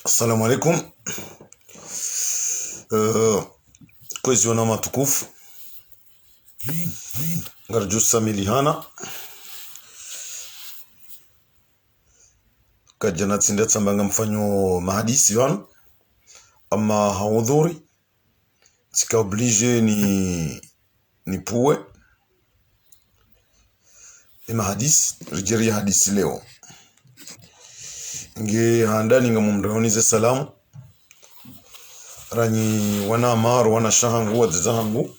Assalamu alaikum. Kwezi wana matukufu ngarjusa milihana kajana tsinda tsambanga mfanyo mahadisi wanu ama haudhuri tika oblige ni puwe mahadisi rijeri hadisi leo nge handani nga mumreonize salamu ranyi wana amaru wana shahangu wadzizahangu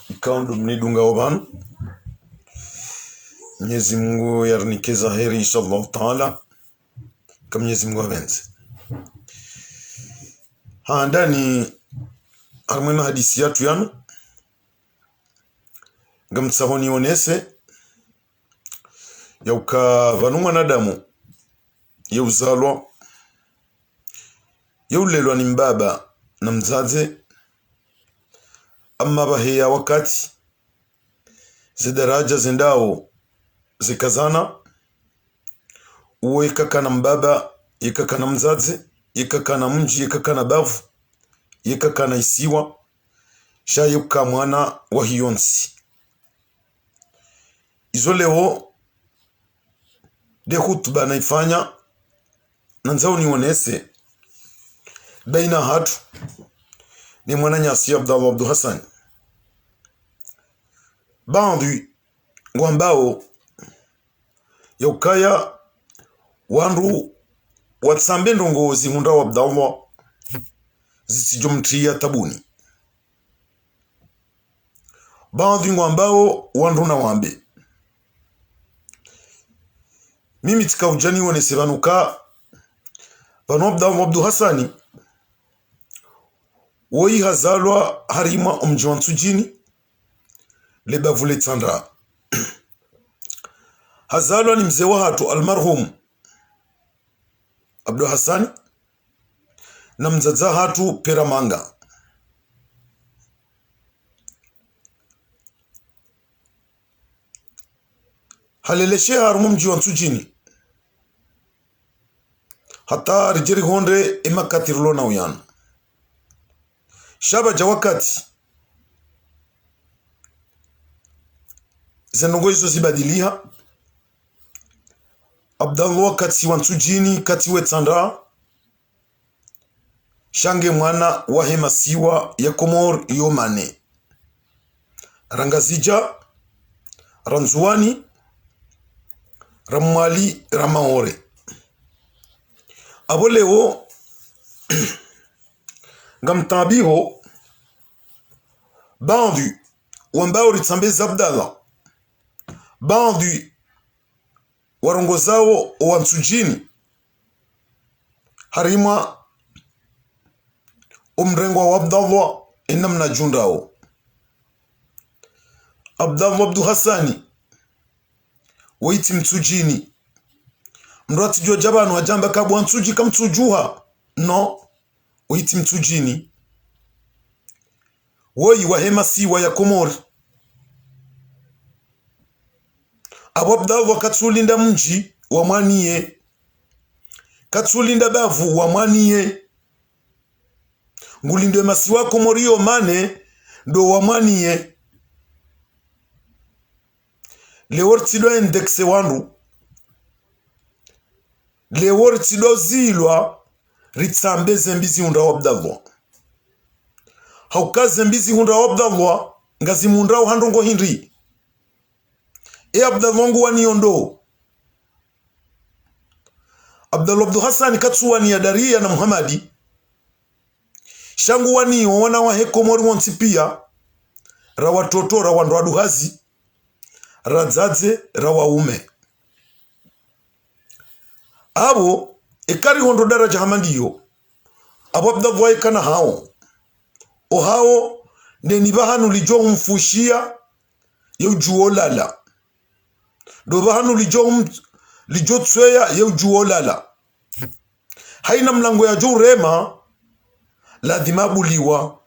ikaundu mnidunga obanu Mwenyezi Mungu yarnikeza heri inshallah taala kama Mwenyezi Mungu abenze handani armema hadisi yatu yanu ngamtsahoni onese yauka vanu mwanadamu yeuzalwa yeulelwa ni mbaba na mzaze amma baheya wakati zidaraja zendao zikazana uwe ikakana mbaba ikakana mzaze ikakana mji ikakana bavu ikakana isiwa shayuka mwana wa hiyonsi izo leo de hutuba naifanya nanzao nionese baina hatu ni mwana nyasi Abdallah Abdu Hassan bandu wambao yaukaya wandu watsambe ndongozi hunda wa Abdallah zisijumtria tabuni bandu wambao wandu na wambe mimi tika ujani wonese vanuka vanu Abdallah Abdu Hassani woi hazalwa harima umji wa Nsujini lebavule tsandra hazalwa ni mzee wa hatu almarhum Abdu Hassani na mzaza hatu Peramanga haleleshe harumu mji wa Nsujini hata rijeri honde emakatirlo na uyana shaba jawakati zenongo hizo zibadiliha Abdallah kati wa Nsujini kati we tsandra shange mwana wa hemasiwa ya Komor yomane rangazija ranzuani ramwali ramaore aboleo ngamtabiho bandu wambao ritsambe Abdallah bandu warongozao wa Nsujini harima umrengo wa Abdallah inamna jundao Abdallah Abdu Hassani waiti Msujini mrati jua jabanu wajamba kabu Nsuji kamtsujuha no waiti Msujini woi wahema siwa ya Komori Abu Abdallah katsulinda mji wa mwaniye katsulinda bavu wa mwaniye ngulindwe masiwa Komoriyo mane ndo wa mwaniye lewortilo indexe wandu lewortilo zilwa ritsambe zembizi hunda wabdalwa hauka zembizi hunda wabdalwa ngazi munda uhandongo hindri Abdallah wangu waniondo Abdallah Abdu Hassan katsuwani ya Daria na Muhammadi shangu wani wana wa heko mori wonsi pia ra watoto ra wandu aduhazi ra dzadze ra waume abo ekari hondo daraja hamandiyo abo Abdallah ikana hao o hao neni bahanu lijo mfushia yujuo lala do bahanu lijo tsweya yujuo lala haina mlango ya juu rema la dimabuliwa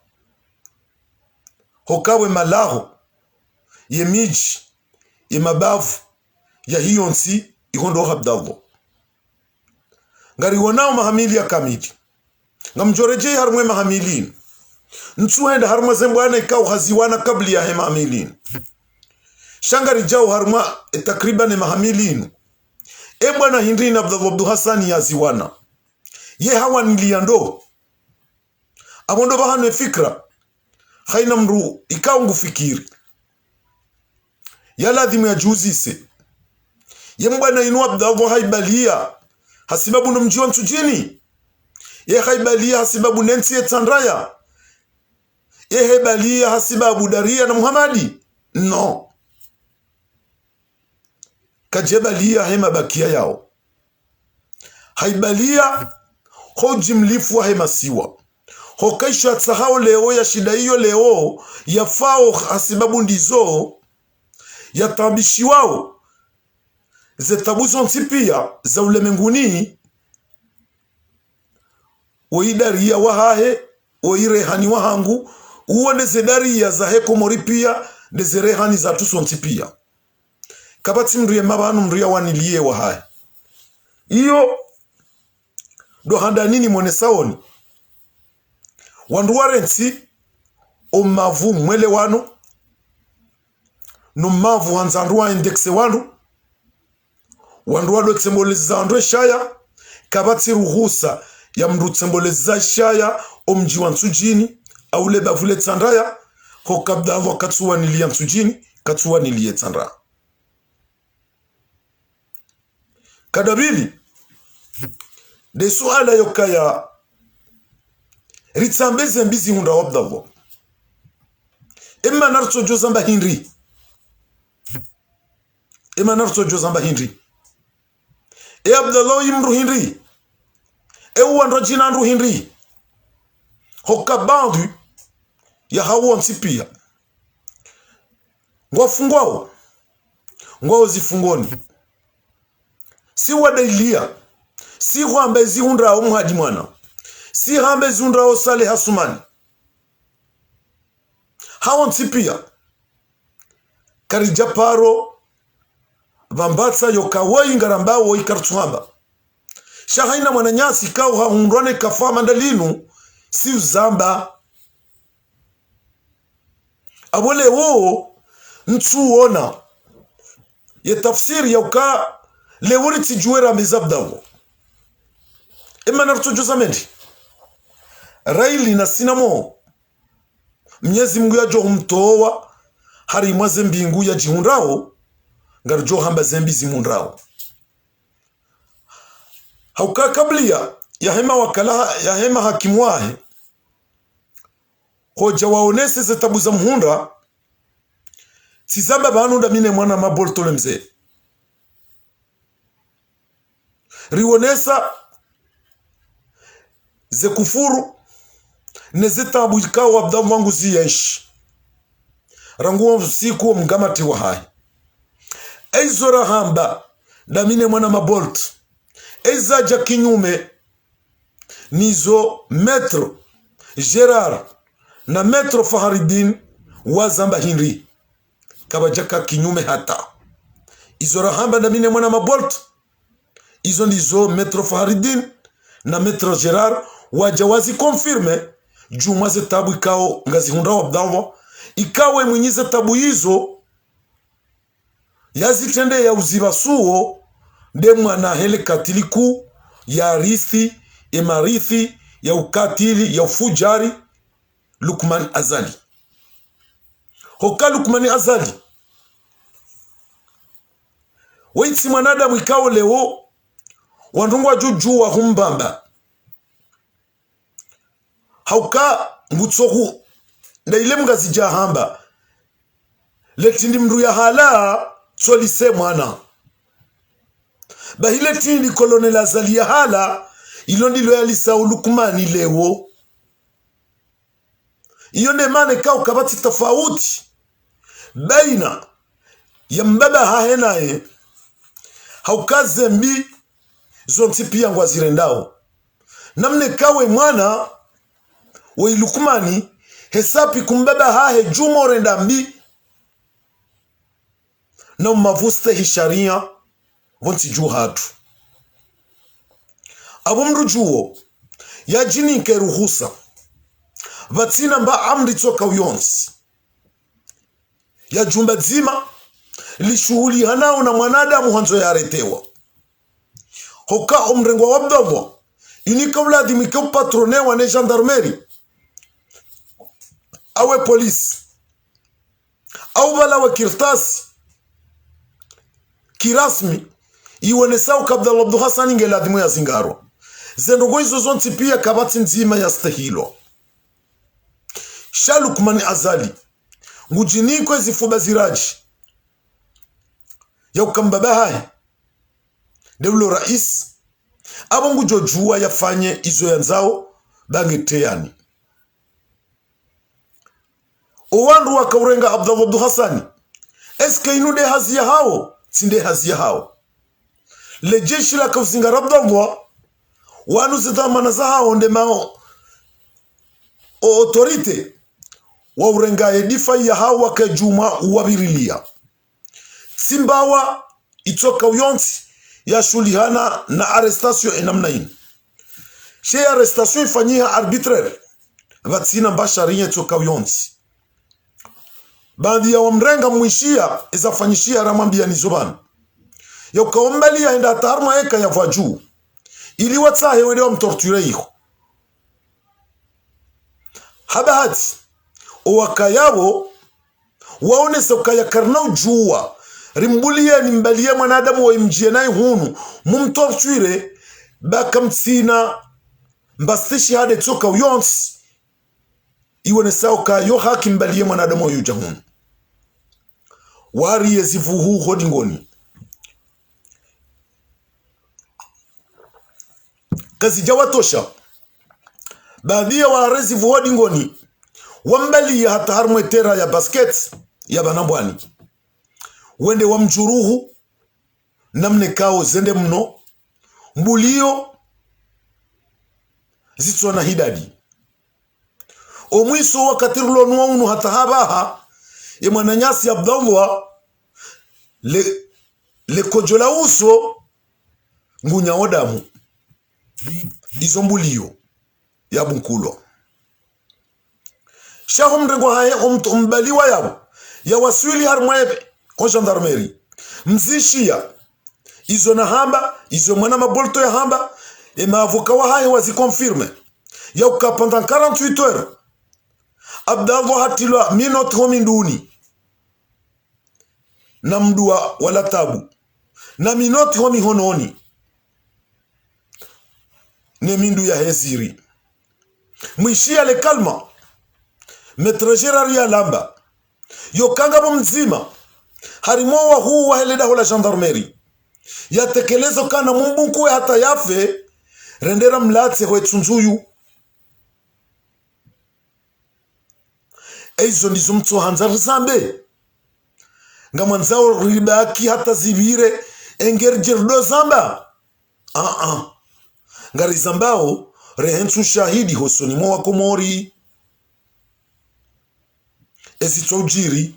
hokawe malaho ye miji ye mabavu ya hiyonsi ihondo Abdallah ngari wonao mahamili ya kamili ngamjoreje harmwe mahamilin ntuenda harma zembwana ikao haziwana kabli ya hema hamilin shangari jao harma takriban mahamilin bwana hindina Abdallah Abdu Hassan ya ziwana ye hawa niliando abondo bahanu fikra haina mru ikao ngufikiri ya ladhimu ya juzise ye mbwana inu Abdallah haibalia hasibabu no mjiwa mtujini ye haibalia hasibabu nensi etandraya balia hasibabu Daria na Muhammadi no kajebalia hema bakia yao haibalia hoji mlifu wa hema siwa hokaisha tsahao leo ya shida hiyo leo ya fao hasibabu ndizo ya tabishi wao zetabuzo nsipia za ulemenguni Daria wahahe rehani wahangu uwa ndeze Daria za heko mori pia ndeze rehani za tusonti pia kabati mriye mabanu mriya wanilie wahahe iyo dohanda nini mwene saoni wandu warensi omavu mwele wano numavu hanzandu wa indexe wandu wado tsemboleza wandu shaya kabati ruhusa ya mru tsemboleza shaya omji wa nsujini au le bavule tsandaya ho Abdallah katsuwa nilia nsujini katsuwa nilie tsandaya kadabili de suala yokaya ritsambeze mbizi hunda Abdallah emma narto jozamba hindri Abdallah imru hindri wando jina ndu hindri hoka bandu ya hawon sipia ngwafungwao ngwao zifungoni si wadailia si hambe zihundra o muhadi mwana si hambe zihundra o Saleh Hasumani hawon sipia karijaparo bambatsa yokawai ngarambao ikartuhamba shahaina mwananyasi kao haundwane kafama ndalinu si uzamba abole wo ntuona ye tafsiri yauka lewuri tijuera mizabdawo nartujo zamendi raili na sinamo Mnyezi Mungu yajo humtowa hari mwaze mbingu ya jihundrao ngarjo hamba zembi zimundrao hauka kablia ya hema wakala ya hema hakimu wahe hoja waonese zetabu za mhunda sizamba banunda mine mwana maboltole mzee rionesa ze kufuru nezetabu ikawa Abdallah wangu ziyeshi ranguwa siku mgamati wa hai eizora hamba damine mwana mabolt eizaja kinyume nizo Metro Gerard na Metro Faharidin wa zamba Henry kabajaka kinyume hata izora hamba damine mwana mabolt izo ndizo Metro Faharidin na Metro Gerard wajawazi confirme jumaze tabu ikao ngazi hunda wa Abdallah ikawe mwenyize tabu hizo yazitende ya uzibasuo nde mwana hele katiliku ya arithi marithi ya ukatili ya ufujari Lukman Azali. Hoka Lukman Azali waiti mwanadamu ikao leo wandungwa juju wa humbamba hauka ngutsohu na ile mgazi jahamba letindi mru ya hala tsolise mwana bahile tindi Colonel Azali ya hala ilo ndilo yalisa Lukmani leo. Iyo nemane kao kabati tofauti baina ya mbaba hahenaye haukaze mbi zonti pia ngwazirendao namne kawe mwana wa Lukmani hesapi kumbaba hahe jumo renda mbi na umavuste hisharia vonti juu hatu abo mrujuo ya jini nke ruhusa vatina mba amri toka uyonsi ya jumba zima lishuhuli hanao na mwanadamu hanzo yaretewa hoka omrengo wabdavwa inika Vladimir patrone wa ne gendarmerie awe polisi au bala wa kirtasi kirasmi iwenesao kabda Abdul Hassan ngeladhimu ya zingaro zendogo hizo zonti pia kabati nzima ya stahilo. Lukman Azali ngujiniko ezifuba ziraji ya ukambaba hai deulo rais abo ngujojua yafanye izo yanzao bangeteyani owandu wakaurenga Abdul Hassan eske inude hazia hao tinde hazia hao le jeshi la kauzinga Abdullah wanu zidhamana za hao ndemao autorite wa urenga edifa ya hao wakajuma uwabirilia simbawa itoka uyonsi ya shulihana na arrestation enamna ini she arrestation ifanyiha arbitraire vatsina mbasharia itoka uyonsi baadhi ya wamrenga mwishia izafanyishia ramambia nizubani ya ukaombali ya enda tarma eka ya vajuu ili watsahe wede wa mtorture iho habahati owakayabo waone sokaya karna ujua rimbulie ni mbalie mwanadamu wa imjie nae hunu mumtorture baka mtsina mbastishi hade toka uyonsi iwone sao kayo haki mbalie mwanadamu wa yuja hunu wari yezivuhu hodingoni kazi jawatosha baadhi ya warezi vuhodi ngoni wambali ya hata harmwetera ya basket ya banambwani wende wamjuruhu namne kao zende mno mbulio zitwa na hidadi omwiso wakatirulo nuwaunu hata habaha ya mwananyasi Abdullah le kojola uso ngunya odamu izombulio ya bunkulo shahum mrengo haye mbaliwa yabo ya waswili harmwebe kwa gendarmerie mzishia izo na hamba izo mwana mabolto ya hamba e maavoka wa haye wazikonfirme ya ukapanda 48 heures Abdallah hatilwa minot hominduni na mdua wala tabu na minoti homi hononi ne mindu ya heziri mwishia le kalma metrejera ria lamba yokanga bomzima harimo wa huu wa heleda hola gendarmerie yatekelezo kana mumbuku hata yafe rendera mlatse ho tsunzuyu eizo ndizo mtu hanza rizambe nga mwanzao ribaki hata zivire engerjerdo zamba ngari zambao rehensu shahidi hosoni mwa wakomori ezitojiri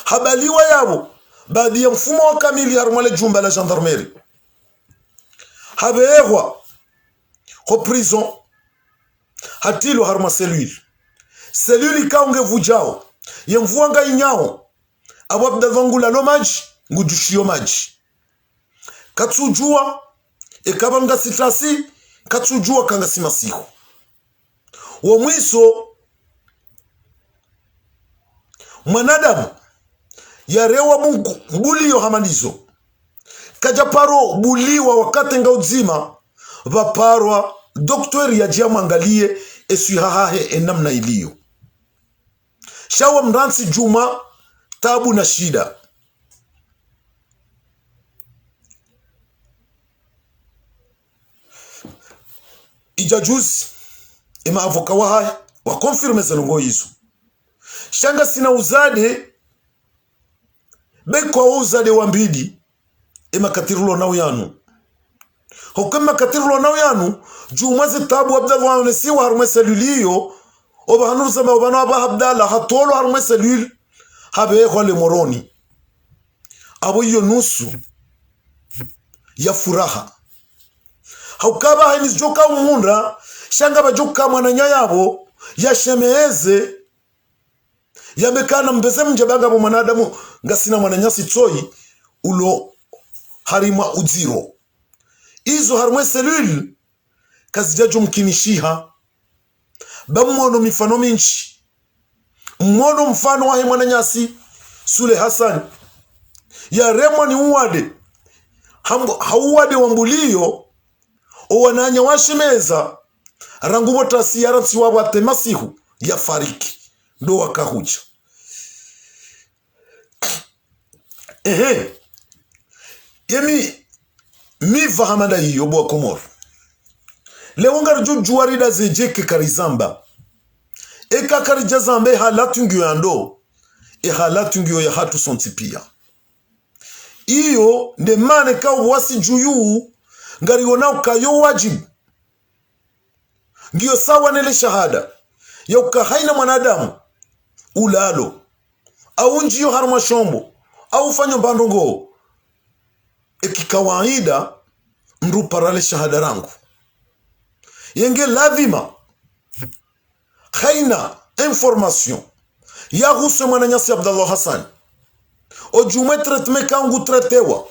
habaliwa yabo baadhi ya mfumo wa kamili harumale jumba la gendarmerie habeehwa ho prison hatilo haruma cellule ikaunge vujao yemvuanga inyao abo abdavangula lomaji ngujushio maji katsujua ekabanga sitasi katsujua kanga simasihu wa mwiso mwanadamu yarewa mungu buliyo hamanizo kajaparo buliwa wakati nga uzima vaparwa doktori ya jia mwangalie esuihahahe enamna iliyo shawa mransi juma tabu na shida ijajuzi ima avoka wahaya wa konfirme zanongo hizo shanga sina uzade bekwa uzade wa mbidi ima katirulo nao yanu hokema katirulo nao yanu jumaze tabu abda wanesi wa harume selulio oba hanuru zama obano aba abdala hatolo harume selul habe khole moroni abo iyo nusu ya furaha haukaba hainiz joka umunda shanga bajoka mwananya yabo yashemeze yamekana mbeze mjabanga bo mwanadamu ngasina mwananyasi tsoi ulo harima uziro izo harumwe selul kazijajo mkinishiha bamuono mifano minchi mmono mfano wahe mwananyasi Sule Hassan ya remo ni uwade hauwade wambulio owananya washemeza rangubo tasiyara tsiwabo atemasihu ya fariki ndo wakahuja yemi miva hamada hiyo bwa Komoro leongar juwarida zejeke karizamba eka karijazambe halatungiyo yando halatungiyo ya hatu sontipia iyo ndemane ka wasi juyu ngariona ukayo wajibu ngiyo sawa nele shahada ya ukahaina mwanadamu ulalo au njiyo haruma shombo au fanyo bandongo ekikawaida mru parale shahada rangu yenge ladhima khaina information ya huse mwananyasi Abdallah Hassan ojume tretme kangu tretewa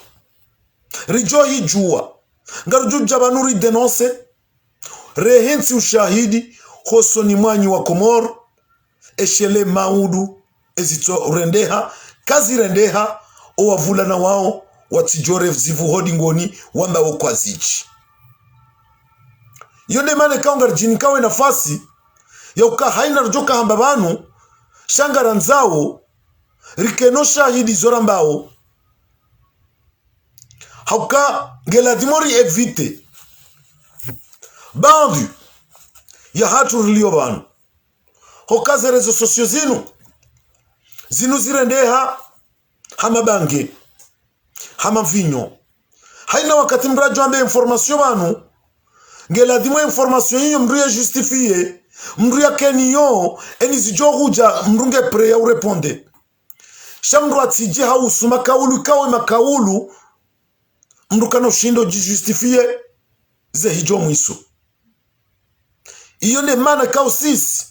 rijohi jua ngaruju jabanuri denonse rehensi ushahidi hoso ni mwanyi wa Komoro eshele maudu ezito rendeha kazi rendeha owavula na wao watijore zivu hodi ngoni wamba wokwazichi yonde mane kaunga jini kawe nafasi ya uka haina rujoka hamba banu shangara nzao rikeno shahidi zora mbao hauka geladimori evite bandu ya hatu rilio banu hoka za rezo sosio zinu zirendeha hama bange hama vinyo haina wakati mrajo ambe informasyon banu ngeladimo informasyon hiyo mru ya justifie mru ya keniyo eni zijoguja mrunge pre ya ureponde shamru atiji hausu makaulu kawe makaulu mru kano shindo justifie ze hijo mwiso iyo ne mana kao sisi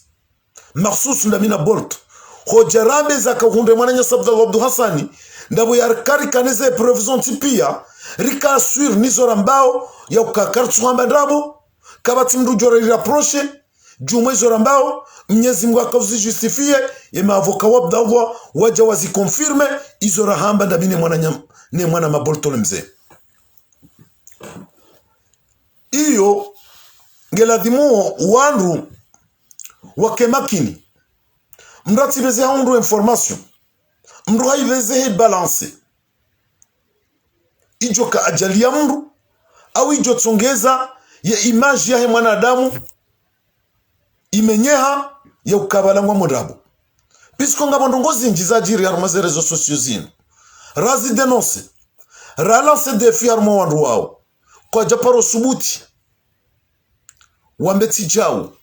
maksusu ndamina bolt hojarambe za kahunde mwananya Abdallah Abdu Hassani ndabo yarkari kaneze provision tipia rika suir nizora mbao ya ukakartu hamba ndabo kabati mdu jora rapproche jumwe zora mbao mnyezi Mungu akauzi justifie yema avoka wa Abdallah waja wazi confirme izora hamba ndabine mwananya ne mwana mabolto lemze iyo ngeladhimu wandu wakemakini mrati beze haundu information mru haiveze balance ijo ka ajali ya mru au ijo tsongeza ya image ya mwanadamu imenyeha ya ukabalangwa mudabo pisko ngabo ndongozi njiza jiri harumaze rezo sosio zinu razi denonse relance defi harumo wandu wao kwa japaro subuti wambeti jau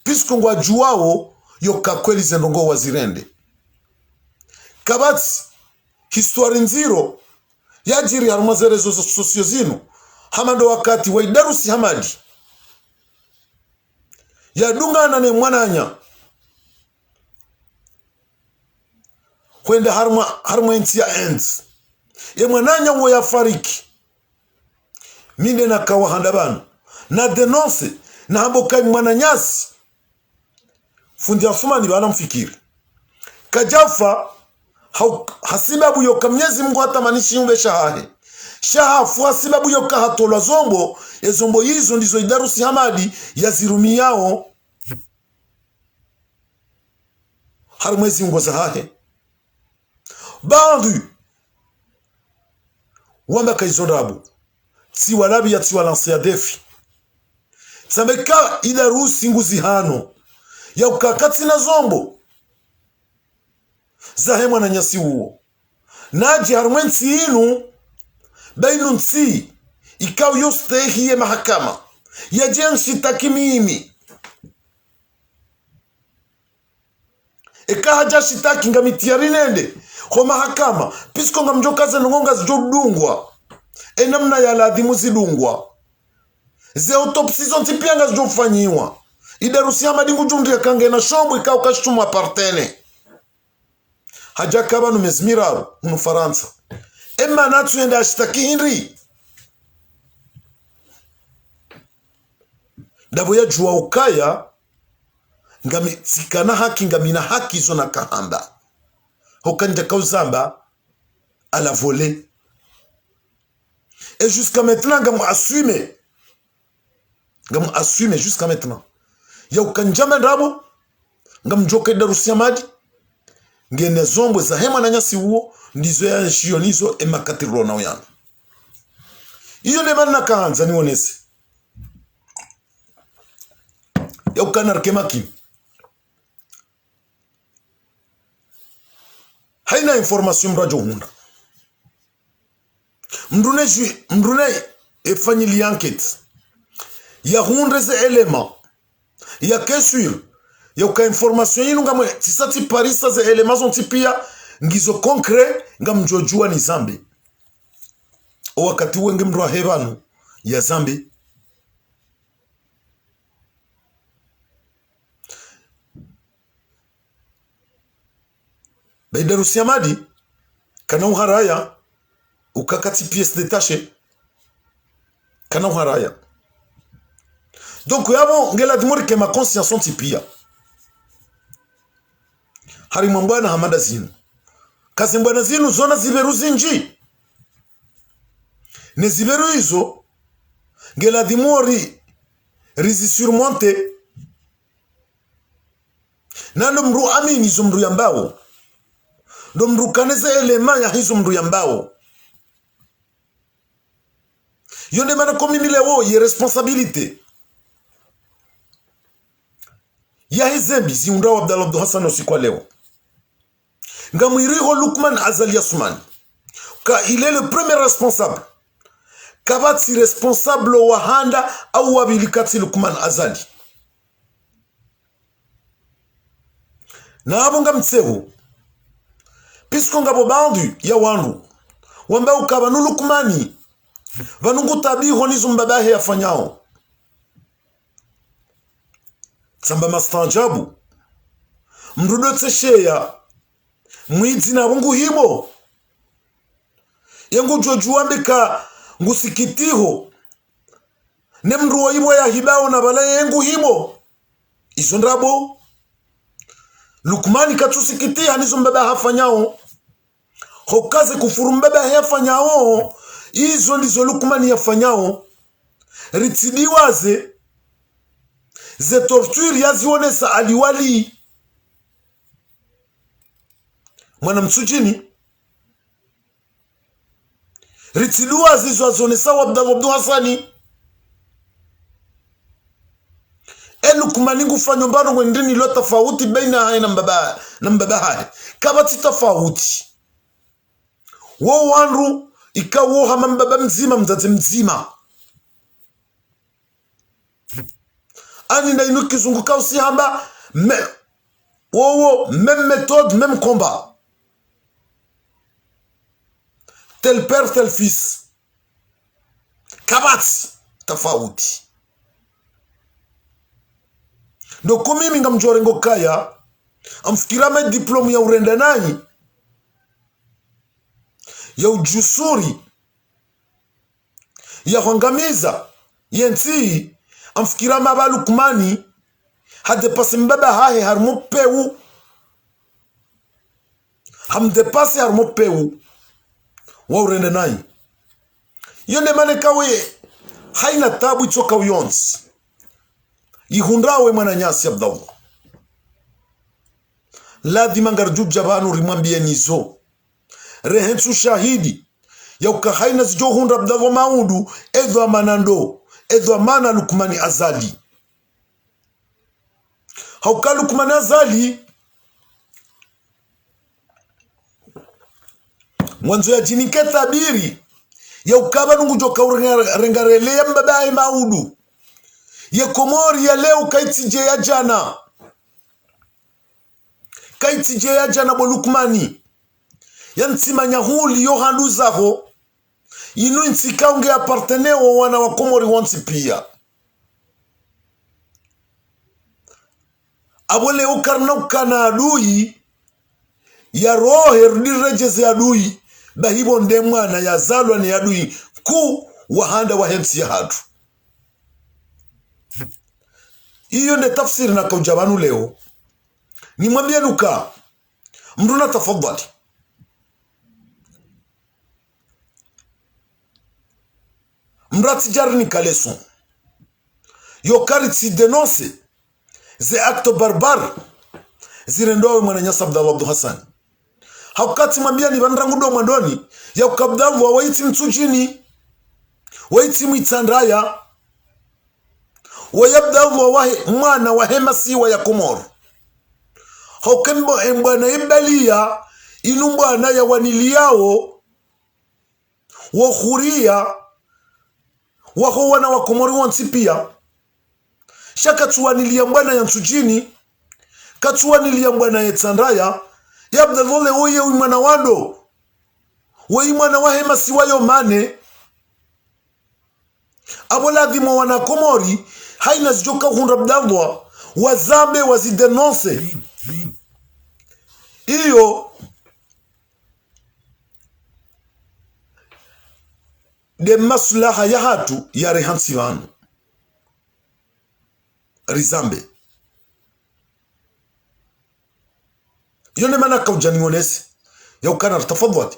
pisko ngwa juwao yoka kweli zendongo wazirende kabati histori nziro yajiri harumaze rezo sosio zinu hamando wakati waidarusi hamadi yadungana ne mwananya kwenda harma inti ya ends ye mwananya wo ya fariki minde na kawa handabanu na denonce na habokai mwananyasi fundi afuma ni bana mfikiri kajafa hasibabu yoka Mwenyezi Mungu hata manishi umbe shahahe shahafu hasibabu yoka hatola zombo ya zombo hizo ndizo Idarusi Hamadi ya zirumi yao hari Mwenyezi Mungu zahahe bandu wamba kaizodabu tiwa labi ya tiwa lansi ya defi Sameka Idarusi nguzi hano ya ukakati na zombo zahemwa na nyasi uo naji harumwensi inu bainu nsi ikau yostehi ye mahakama ya jenshi takimimi eka haja shitaki nga mitiari nende kwa mahakama pisko nga mjokaze nungonga zijodungwa enamna ya ladhimu zidungwa ze autopsi zonti pia nga zijofanyiwa Idarusi Hamadi ngujundi ya kange na shombu ikau kashtumu apartene haja kaba numezmiraru munu Faransa emma natu yenda ashitaki hinri dabo ya juwa ukaya ngami sikana haki ngamina haki zona kahamba hokanja kauzamba à la volée et jusqu'à maintenant ngamu assume jusqu'à maintenant ya ukanjama ndabo ngamjoka Idarusi Hamadi ngene zombo za hema na nyasi uo ndizo ya shionizo emakatiro na uyana iyo lebana kaanza nionese ya ukanar kemaki haina information mrajo hunda mdune efanyili enquête ya hunde ze elema ya kesur ya uka information yinu ngamwe tisati parisa ze elema zonti pia ngizo concret ngamjojua ni zambi o wakati wenge mrwa hebanu ya zambi Idarusi Hamadi kana uharaya ukakati pièce détachée kana uharaya donc yabo ngela dimori ke ma conscience on tipia hari mwambana hamada zinu kazi mbwana zinu zona ziberu zinji ne ziberu hizo ngela dimori rizi surmonte nando mru amini zo mru yambao ndo mru kaneze elema ya hizo mru yambao yonde mana komimile wo ye responsabilité ya hizembi ziunda wa Abdallah Abdu Hassan usiku leo ngamwiriho Lukman Azali Yasumani ka il est le premier responsable kabati responsable wa handa au wabilikati Lukman Azali na abonga mtsehu pisko ngabo bandu ya wandu wamba ukaba nu Lukmani vanungu tabiho nizo mbabahe yafanyao samba mastanjabu mrudo tsesheya mwidzi na bungu hibo yangu jojuambika ngusikitiho ne mruo hibo ya hibao na bala yangu hibo izo ndrabo Lukmani katusikitia nizo mbabahe yafanyao hokaze kufuru mbabahe yafanyao izo ndizo Lukmani yafanyao ritidiwaze ze torture yazionesa aliwali mwana msujini ritidiwaze izo azionesa wa Abdallah Abdu Hassani Lukmani ngufanyo mbano mwendeni lo tafauti baina hai na mbaba hai kabati tafauti wo wanru ikawo hama mbaba mzima mzazi mzima ani na inu kizunguka usi hamba même méthode même combat tel père tel fils kabati tafauti ndo kumimi ngamjorengo kaya amfikirame diploma ya urenda nani ya ujusuri ya kuangamiza yensi amfikira maba Lukmani hade pasi mbaba hahe harmo peu hamde pasi harmo peu wa urende nai yone mane kawe haina tabu itoka uyonzi yihundawe mwana nyasi Abdallah lazima ngarjubja banu rimwambie nizo rehensu shahidi ya ukahaina zijo hunda Abdallah maudu edho amanando edho amana Lukmani azali hauka Lukmani azali mwanzo ya jinike tabiri ya ukaba nungu joka rengarele ya mbabae maudu ya komori ya leo kaitije ya jana bo Lukmani ya ntsima nyahuli yo handuzaho inu ntsika unge apartene wa wana wa komori wansi pia abole ukarna ukana adui ya rohe rudirejeze adui bahibo nde mwana ya zalwa ni adui ku wahanda wa hensi ya hatu iyo nde tafsiri na kaujabanu leo ni mwambia Luka mruna tafadhali mrati jarni kaleson yokari tsi denonce ze acte barbar zirendowe mwana nyasa Abdallah Abdul Hassan hakati mwambia ni banrangu do mwandoni ya ukabdavu wa waiti mtsujini waiti mwitandaya wayabdavu wa wahe mwana wa hema siwa ya Komoro hokembo embwana imbalia inumbwana ya waniliao wahuria wako wana wa Komori wansi pia shaka tuwanilia mbwana ya mtsujini katuwanilia mbwana ya Tandaya ya Abdallah oye uimwana wando uimwana wa hema siwayo mane aboladhimo wana Komori haina zijoka hunda Abdallah wazambe wazidenonce iyo de maslaha ya hatu ya rehansi wanu rizambe yone mana kaujani ngonese ya ukana tafadhali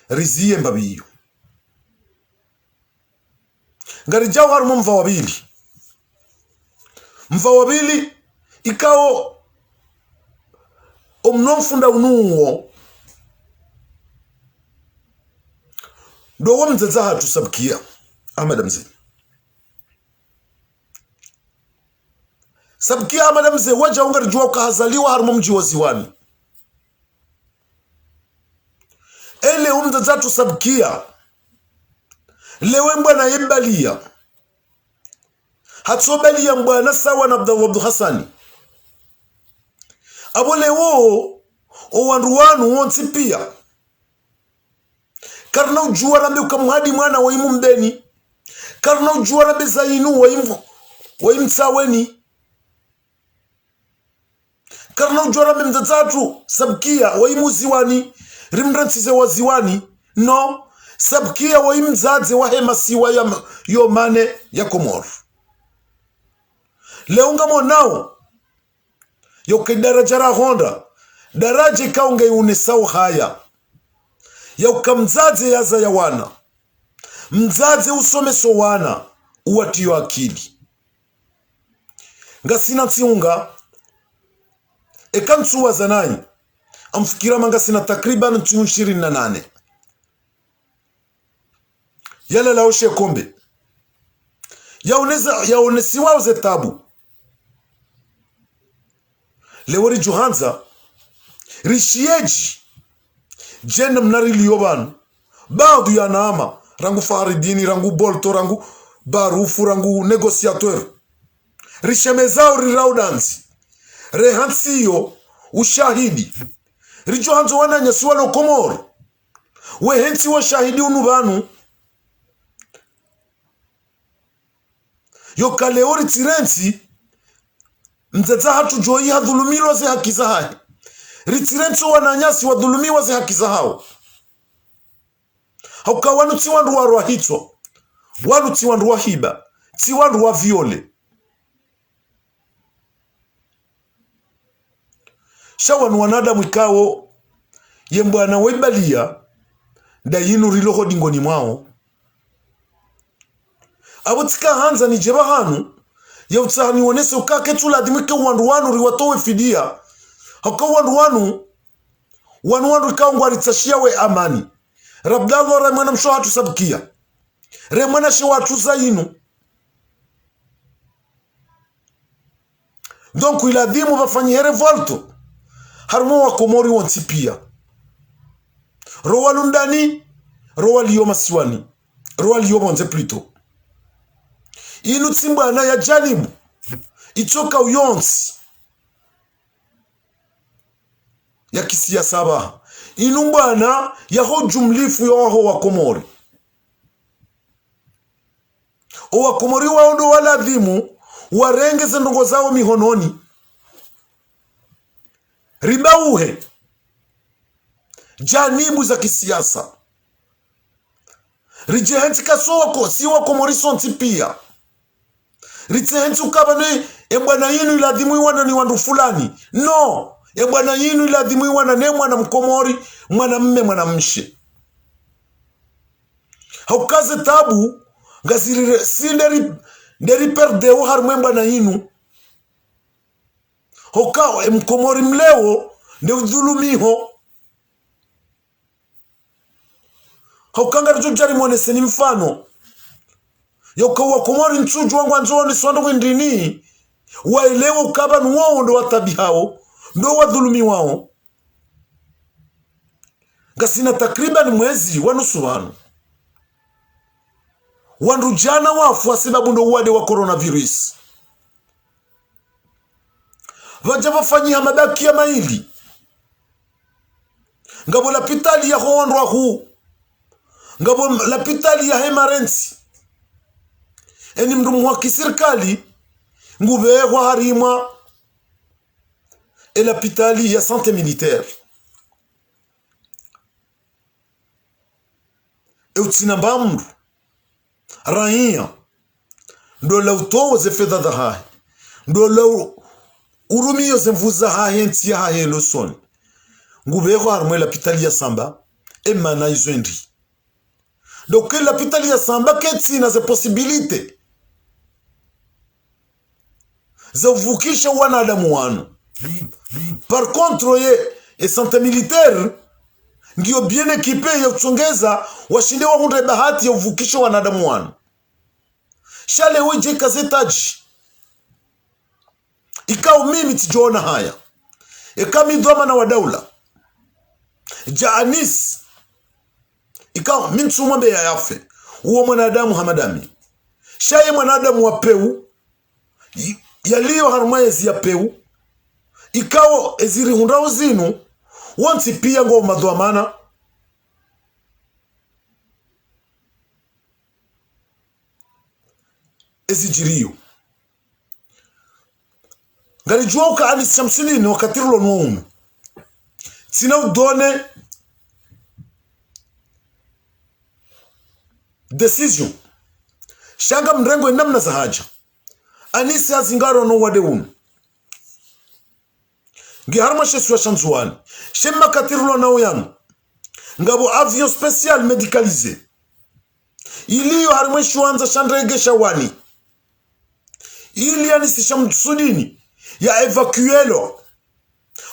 rizie mbabi iyo ngari jawhar mumva wabili ikao omnofunda unuo do wamzaza hatu sabkia Ahmad Mzee sabkia Ahmad Mzee waja ungar jua kahazaliwa harmo mji wa Ziwani ele umzaza tu sabkia lewe mbwana yembalia hatsobalia mbwana sawa na Abdallah Abdul Hassan abole wo owanduwanu wonsi pia karna ujua rambe ukamhadi mwana wa imu mbeni karna ujua rambe zainu wa imtsaweni karna ujua rambe mzatatu sabkia wa imu Ziwani rimransize wa Ziwani no sabkia wa imzaze wa hema siwa ya yomane ya Komoro leunga monao yoke daraja ra honda daraja ikaunge unesau haya ya ukamzaze yaza ya wana mzaze usomeso wana uwatiyo akili ngasina tsiunga ekansuwa zanai amfikira mangasina takriban 28 yala laoshe kombe yaonesiwa uze tabu lewori juhanza rishieji jenda mnari liyobanu baadu ya naama rangu Faridini rangu Bolto rangu Barufu rangu negociateur rishemezao riraudanzi rehansiyo ushahidi rijohanzo wana nyasiwa lo Komoro wehensi wa shahidi unubanu yokaleori tirensi mzeza hatu joi hadhulumiwa ze haki za hai ritirenso wananyasi wadhulumiwa ze haki za hao hauka wanu tiwandu warwa hitso wanu tiwandu wahiba tiwandu wa viole shawanu wanadamu ikawo yembwana waibalia da yinu riloho dingoni mwao abo tika hanza ni jeba hanu ya utsahani wonese ukake tula dimike wandu wanu riwatowe fidia haka wandu ikawo tashia we amani rabdallo remwana msho hatu sabkia remwana shi watu zayinu donc iladhimu vafanyi revolto harmo wa Komori wansipia rowa lundani rowa liyo masiwani rowa liyo bonze plito inu tsimbana ya janibu itoka uyonsi ya kisiasa baha inu mbana ya ho jumlifu ya waho wa Komori o wa Komori waondo waladhimu warengeze ndongo zao mihononi ribauhe janibu za kisiasa rijehenti kasoko si wa Komori sonti pia ritehenti ukabane ebwana yinu iladhimu iwana ni wandu fulani no ebwana yinu iladhimu iwana ne mwana Mkomori mwana mme mwana mshe haukaze tabu ngazirire sinderi nderi perdeo harmwe mbwana yinu hoka Mkomori mleo nde udhulumiho haukanga rijojari mwanese ni mfano yoka wa Komori nchuju wangu anjoni swando kwendini waelewa ukaba nuwao ndo watabi hao ndo wadhulumi wao ngasina takriban mwezi wanusu wanu wandu jana wafu sababu ndo uwade wa coronavirus vaja vafanyia mabaki ya maili ngabo la pitali ya howandu wahu ngabo la pitali ya hemarensi eni mdumu wa kisirikali ngube wa harima la pitali ya santé militaire utina bamru raia ndo la utoze fedha da hai ndo la urumiyo zemvuza hahe ntia hahe losoni ngubeko harmwe la pitali ya samba emana izoendi donc la pitali ya samba keti na ze possibilite za uvukisha wanadamu wanu par contre ye santé militaire ngiyo bien ekipe ya kuchongeza washinde wa hunde bahati ya uvukisha wanadamu wanu shale weje kazetaji ikao mimi tijona haya ikami dhamana wa daula jaanis ikao mintu mwambe ya yafe uwa mwanadamu hamadami shaye mwanadamu wa peu yaliyo harumwezi ya peu ikao eziri hundrao zinu wanti pia ngo madhamana ezijiriyo ngari juoka Anis Shamsulini wakatirulo nuumu tina udone decision shanga mrengo namna za haja Anis yazingaro no wade unu ngi harma sheswa shanzuani shemma katirulo na uyanu ngabo avion spécial médicalisé iliyo harma shuanza shandrege shawani ili Anis Shamsulini ya evacuelo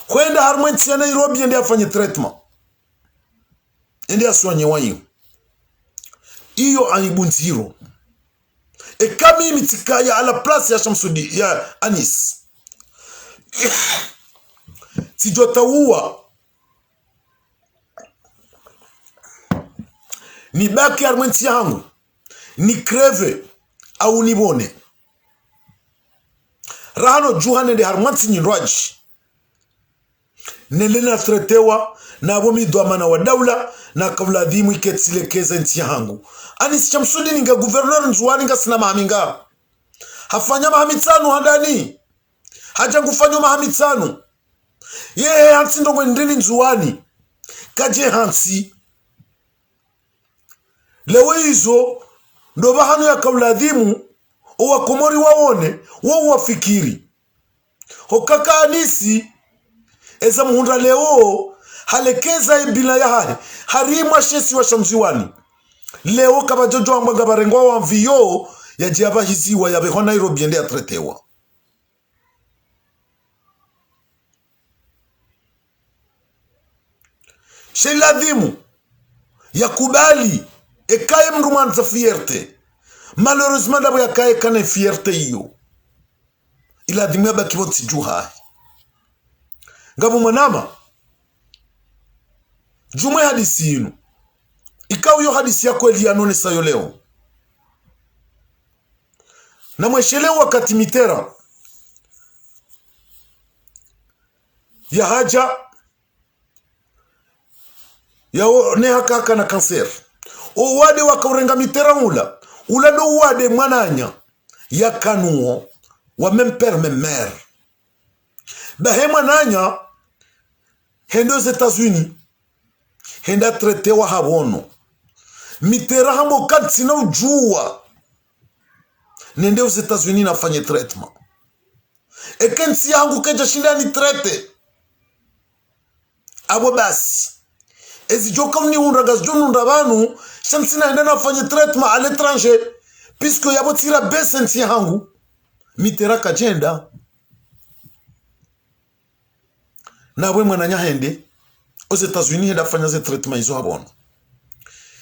kwenda harmenti ya Nairobi ende afanye treatment ende aswanye wanyu iyo anibunziro kami mitikaya ala place ya Shamsudi ya Anis tijotauwa ni baki harmenti yangu ni kreve au nibone rahano juhane de harmanti nyinwaji nelena tretewa na abomi dhamana wa daula na kavladhimu iketsilekeza nchi yangu Anis Shamsulini nga gouverneur nzuani nga sina mahaminga hafanya mahamitsanu handani haja kufanya mahamitsanu ye hansi ndongo ndini nzuani kaje hansi lewe hizo ndo bahano ya kavladhimu Owakomori waone wo wafikiri hokaka anisi eza muhunda leo halekeza ibila ya hari harimwa shesi wa shamziwani leo kabajojo ambaga barengwa wa mviyo ya jiaba hiziwa ya beho Nairobi ende atretewa sheladhimu ya kubali ekaye mrumanza fierté malheureusement dabo yakaye kane fierté hiyo iladhimu yaba kibotsi juha ngabu mwanama jumwe hadisi yinu ikaw yo hadisi yako elianone sayo leo na mweshele wakati Mitera ya haja ya ne haka na kanser o wade wakaurenga Mitera ula do wade mwananya ya kanuo wa même père même mère bahe mwananya hendo aux États-Unis henda traité wa habono Mitera hambo katsi na ujua nende aux États-Unis nafanye traitement ekensi yangu keja shindani traite abo basi ezijoka uniundaga zjonunda banu shamsina enda nafanye traitement à l'étranger puisque yabo tira besensi yangu Mitera kajenda na we mwananya hende aux États-Unis henda fanya ze traitement izo habono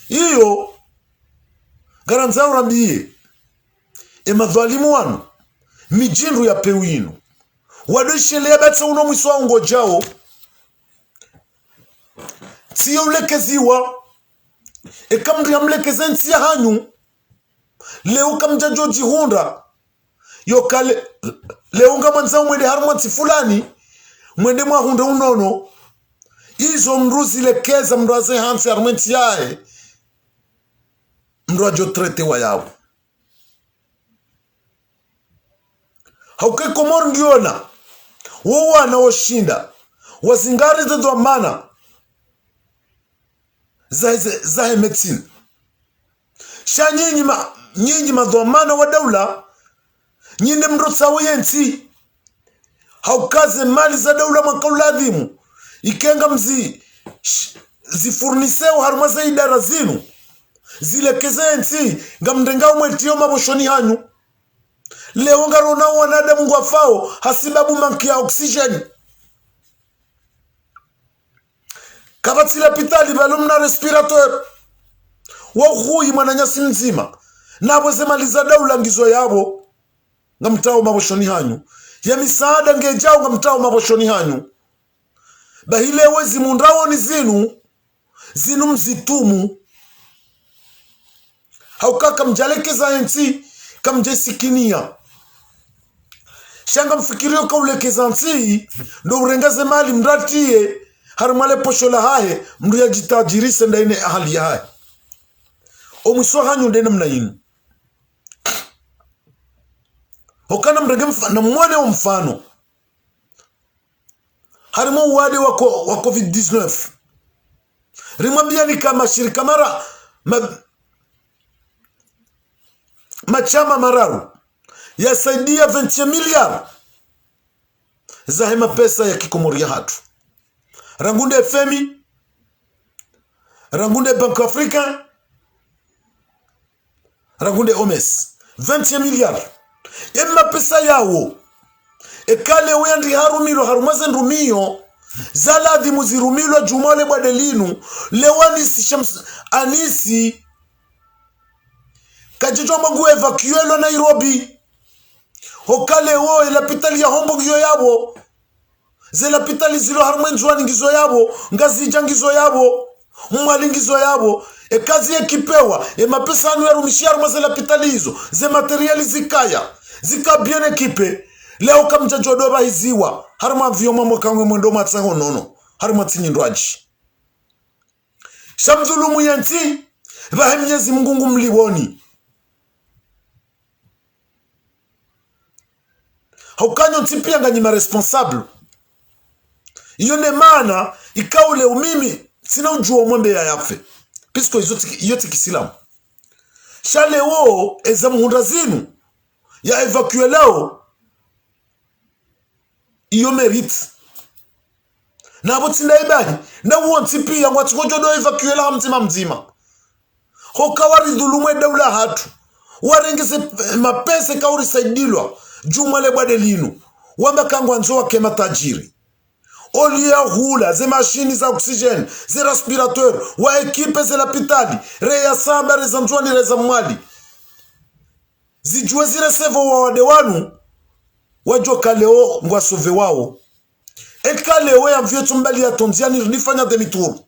iyo garanza urambie emadhalimu wanu mijinru ya pewinu wadoshelea batsa uno mwiswa ngojao siyo ulekeziwa ekamri ya mlekeze nsi ya hanyu leo kamjajo jihunda yokale leo nga mwanzao mwende harumwansi fulani mwende mwahunda unono izo mruzi lekeza mruaze hansi harumwansi yae mruajo trete wa yao hauke Komoro ngiona wowana oshinda wazingari zetu amana zahe medicine sha nyinyi madhamana wa daula nyinde mrotsa wensi haukaze mali za daula makauladhimu ikenga mzi zifurniseo haruma za idara zinu zilekezensi ngamndengao mwetio maboshoni hanyu leo ngarona wanadamu ngwafao hasibabu manki ya oxygen kabati la pitali balumna respirateur wahuyi mwananyasi mzima nabo zemaliza daula ngizo yabo ngamtao maboshoni hanyu ya misaada ngejao ngamtao maboshoni hanyu bahile wezi mundrawo ni zinu mzitumu haukaka mjalekeza ensi kamjesikinia shanga mfikirio kaulekeza nsi ndo urengaze mali mratie harumale poshola hahe mdu ya jitajirise ndaine ahali ya hahe omwiso hanyu ndene mna yinu hokana mrege na mwane wa mfano harimo uwade wa COVID-19 rimwambia ni kama shirika mara machama mararu yasaidia 20 miliari za hema pesa ya kikomoria hatu rangunde FMI rangunde Bank Africa rangunde OMS 20 miliari ema pesa yawo ekale wendi harumilo harumaze ndumiyo zaladhi muzirumilo jumale badelinu lewanisi shams anisi kajijo mangu evacuelo Nairobi hokale wo elapitali ya hombo giyo yabo zelapitali zilo harumenzwani ngizo yabo ngazija ngizo yabo mwali ngizo yabo ekazi ekipewa mapesa anu yarumishia harumaze lapitali hizo ze materiali zika bien ekipe leo kamjajo doba hiziwa haruma vyoma mwakangwe mwendo matsango nono haruma tsinyindwaji shamdhulumu yanti vahe Mwenyezi Mungu mliwoni haukanyo ntipia nganyima responsable iyo ne maana ikaule umimi sina ujua mwembe ya yafe pisko yote kisilamu shale wo eza muhunda zinu ya évacuer lao iyo mérite na botsinda ibahi na wonti pia ngwati ngojodo évacuer la mzima hokawari dhulumwe daula hatu warengese mapese kauri saidilwa jumale bwade linu wamba kangwa nzoa kema tajiri olia hula ze machine za oxygène ze respirateur wa ekipe ze lapitali reya samba reza nzwani reza mwali zijue zile sevo wa wade wanu wajo kaleo ngwa sove wao kaleo ya mvyetu mbali ya tonziani nifanya demi-tour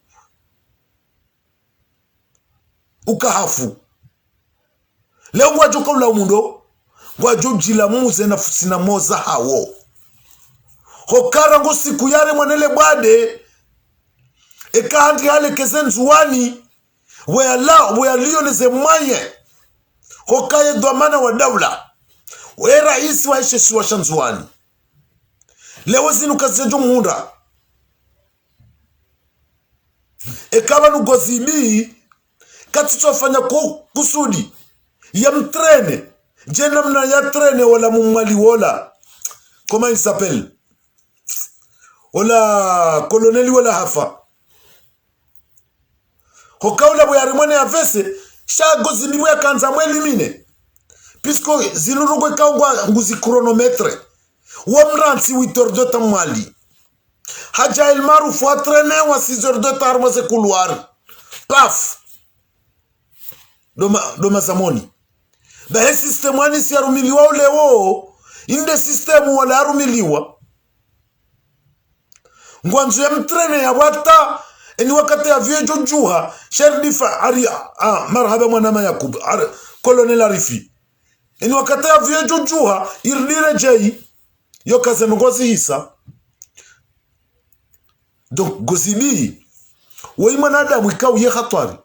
ukahafu leo wajo kaula umundo wajo jila muze na fusina moza hawo hokara ngo siku yare mwanele bwade handi hale kezenzuwani wea lioneze mwaye hokaye dhamana wa daula we raisi wa ishe siwa shanzuwani leo zinu kazi ya jumhunda kama nugozibi katitofanya kusudi ya mtrene jena mna ya trene wala mumwali wala comment il s'appelle wala koloneli wala hafa hokaula boyari mwane ya vese shagozi mimwe ya kanza mweli mine pisko zinurugwe kaungwa nguzi kronometre wamransi 8 heures de temps mwali haja ilmaru fwa trene wa 6 heures de temps armose couloir paf doma zamoni bahe system wani si arumiliwa ulewo inde system wala arumiliwa ngwanzu ya mtrene ya wata eni wakati ya viejo juha sherdifa ari marhaba mwanama yakub kolonel arifi eni wakati ya viejo juha irdire jai yokaze ngozi hisa donc gozibi woi manadamu ikau ye khatwari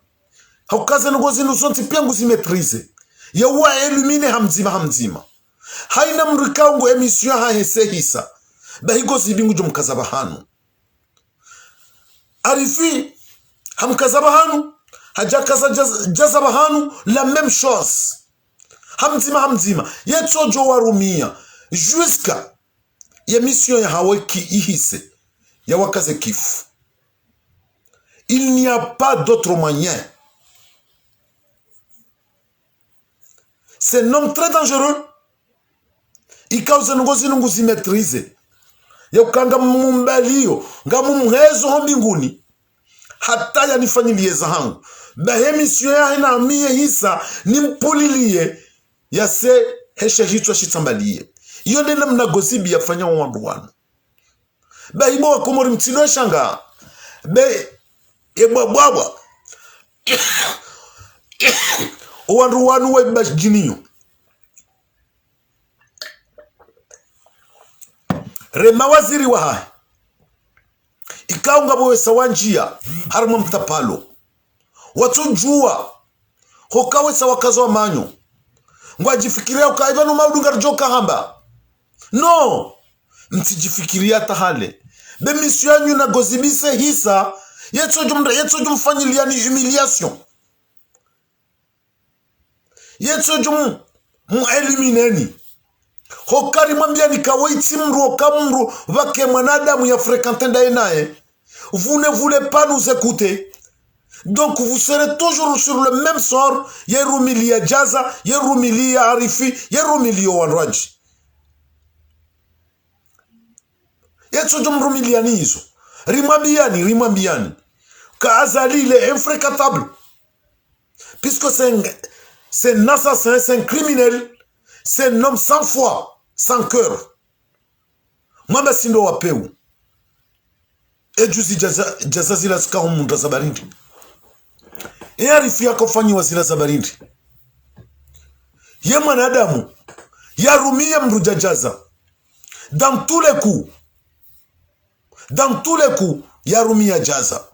haukaze ngozi nusonti pia nguzi maîtrise ya wa illumine hamzima haina mrikao ngo emission ha hese hisa bahi gozibi ngujo mkazaba hanu arifi hamkazaba hanu hajakaza jazaba hanu la même chose hamzima yetsojo warumia jusqu'à ya mission ya haweki ihise ya wakaze kifu. Il n'y a pas d'autre moyen. C'est un homme très dangereux. Il cause ngozi nguzi maîtrise. Ya ukanga mumbalio, ngamu mhezo mbinguni. Hata ya nifanyilie zangu. Bahe mission ya hina amie hisa nimpulilie ya se heshe hitwa shitambalie. Iyo nene mnagozibi ya fanya wandu wanu. Bahe ibo wakumori mtino shanga. Bahe ebwabwabwa wandu wanu weba jiniyo rema waziri wa hai ikaunga bowe sawanjia harma mtapalo watu jua hokawe sawakazo wa manyo ngwajifikiria ukaiba no maudunga joka hamba no mtijifikiria tahale be mission yanyu na gozibise hisa yetso jumfanyilia ni humiliation yetso jum elimineni hokari mwambia nikawaiti mru kamru vake mwanadamu ya fréquenter nae vous ne voulez pas nous écouter donc vous serez toujours sur le même sort yerumilia jaza yerumilia arifi yerumilio wanraji yetso jumrumilia nizo rimwambiani Kazali il est infréquentable. Puisque c'est un assassin, c'est un criminel, c'est un homme sans foi, sans cœur. Mwamba sindo wapeu. Ejuzi jaza zila zika humunta zabarindi. Arifia kufanyiwa zila zabarindi. Ye mwanadamu yarumie mruja jaza. Dans tous les coups, yarumia jaza.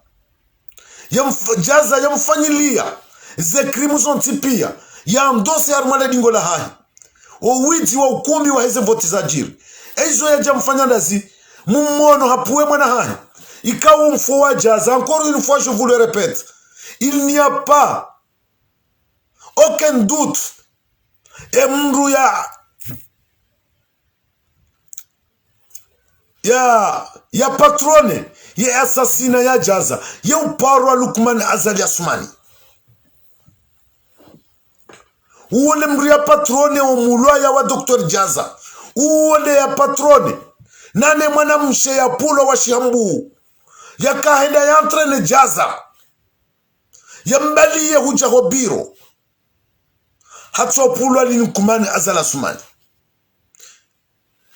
Jaza yamfanyilia ze krimu zonti pia ya mdosi armale dingola hai owiti wa ukumi wa heze voti za jiri eizo ya jamfanya ndazi mummono hapuwe mwana hai ikawa mfoa jaza encore une fois je vous le répète il n'y a pas aucun doute mru ya ya patrone ya asasina ya Jaza ya uparwa Lukman Azali Asumani. Uone mri ya patrone omulwa ya wa Dr. Jaza. Uone ya patrone nane mwana mshe ya pulo wa Shihambu ya kahenda ya antrene Jaza ya mbali ya huja hobiro hatso pulo ali Lukman Azali Asumani.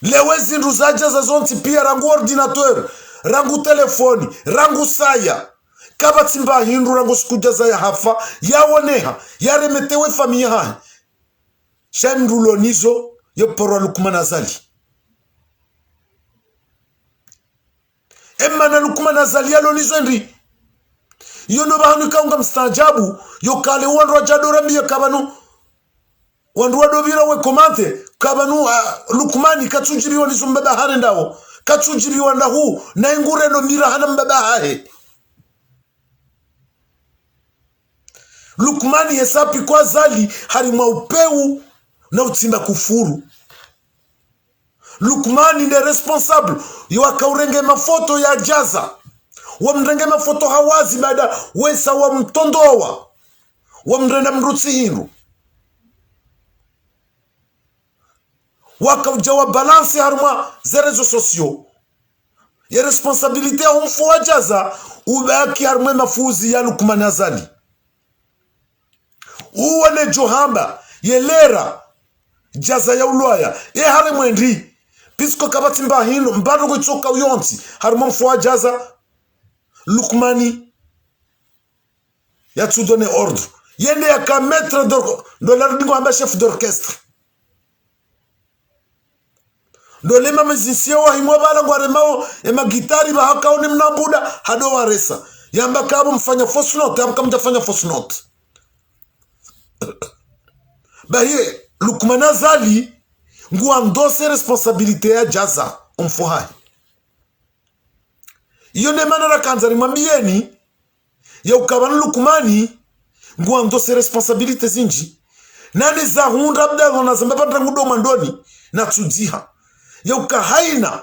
Lewezi nduza Jaza zonti pia rangu ordinateur, rangu telefoni, rangu saya kaba timba hindu rangu skujaza ya hafa ya woneha ya remetewe familia hai shamrulo nizo ya porwa Lukman Azali. Emma na Lukman Azali yalo nizo ndi yono bahanu kaunga mstajabu yo kale wandu wajadora miya kabanu wandu wadobira we komante kabanu Lukmani katujiriwa nizo mbaba hare ndawo katujiriwa ndahu na ingure no mira hana mbaba hahe. Lukmani hesapi kwa Zali harima upeu na utimba kufuru. Lukmani ne responsable wakaurenge mafoto ya Jaza wamrenge mafoto hawazi baada wesa wa mtondowa wamrenda mrutsi hinu wakaujawa balansi haruma zerezo sosio ya responsabilite ya umfu wa Jaza ubaki haruma mafuzi ya Lukman Azali. Uwane johamba yelera Jaza ya ulwaya ye hare mwendi pisko kabati mba hino mbano kwa choka uyonti haruma mfu wa Jaza Lukmani ya tudone ordre yende ya ka maître de l'ordre amba chef d'orchestre ndo lema mzisia wa himwa bala ngware mao ema gitari ba haka oni mnambuda hado waresa yamba kabo mfanya false note yamba kamja fanya false note baye Lukman Azali nguwa ndose responsabilite ya Jaza umfuhai iyo ne manara kanzari mwambieni ya ukabana Lukmani nguwa ndose responsabilite zinji nani za hunda abda na zambaba ndangudo mandoni na tudziha ya ukahaina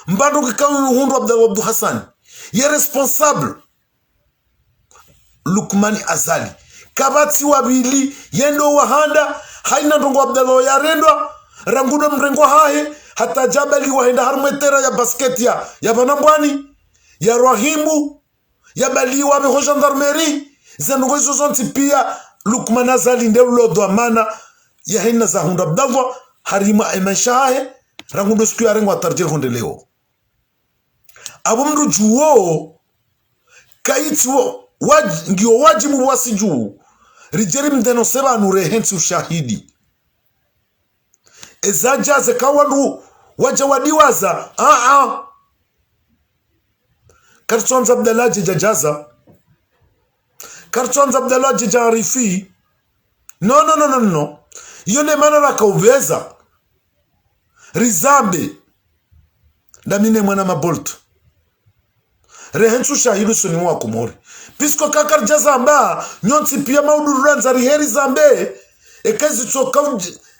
mbando kikawu hundu Abdul Hassan ye responsable Lukmani Azali kabati wabili yendo wahanda haina ndongo Abdallah ya rendwa rangudo mrengo hahe hata jabali wahenda harmetera ya basket ya banambwani ya Rahimu ya bali wa be gendarmerie zango hizo zonti pia Lukman Azali ndelo do amana ya hina za hunda Abdallah harima emeshahe rangudo siku ya rengo atarjir honde leo abo mru juo kaitwo ndio wajibu wasiju rijeri mdeno seba nure hensi ushahidi ezaja zekawandu wajawadiwaza kartonza Abdallah Jaza kartonza Abdallah Jarifi no yone manara kaubeza rizambe damine mwana mabolt rehensu shahidu suni mwa kumori pisko kakar Jaza amba nyonsi pia mauduranza riheri zambe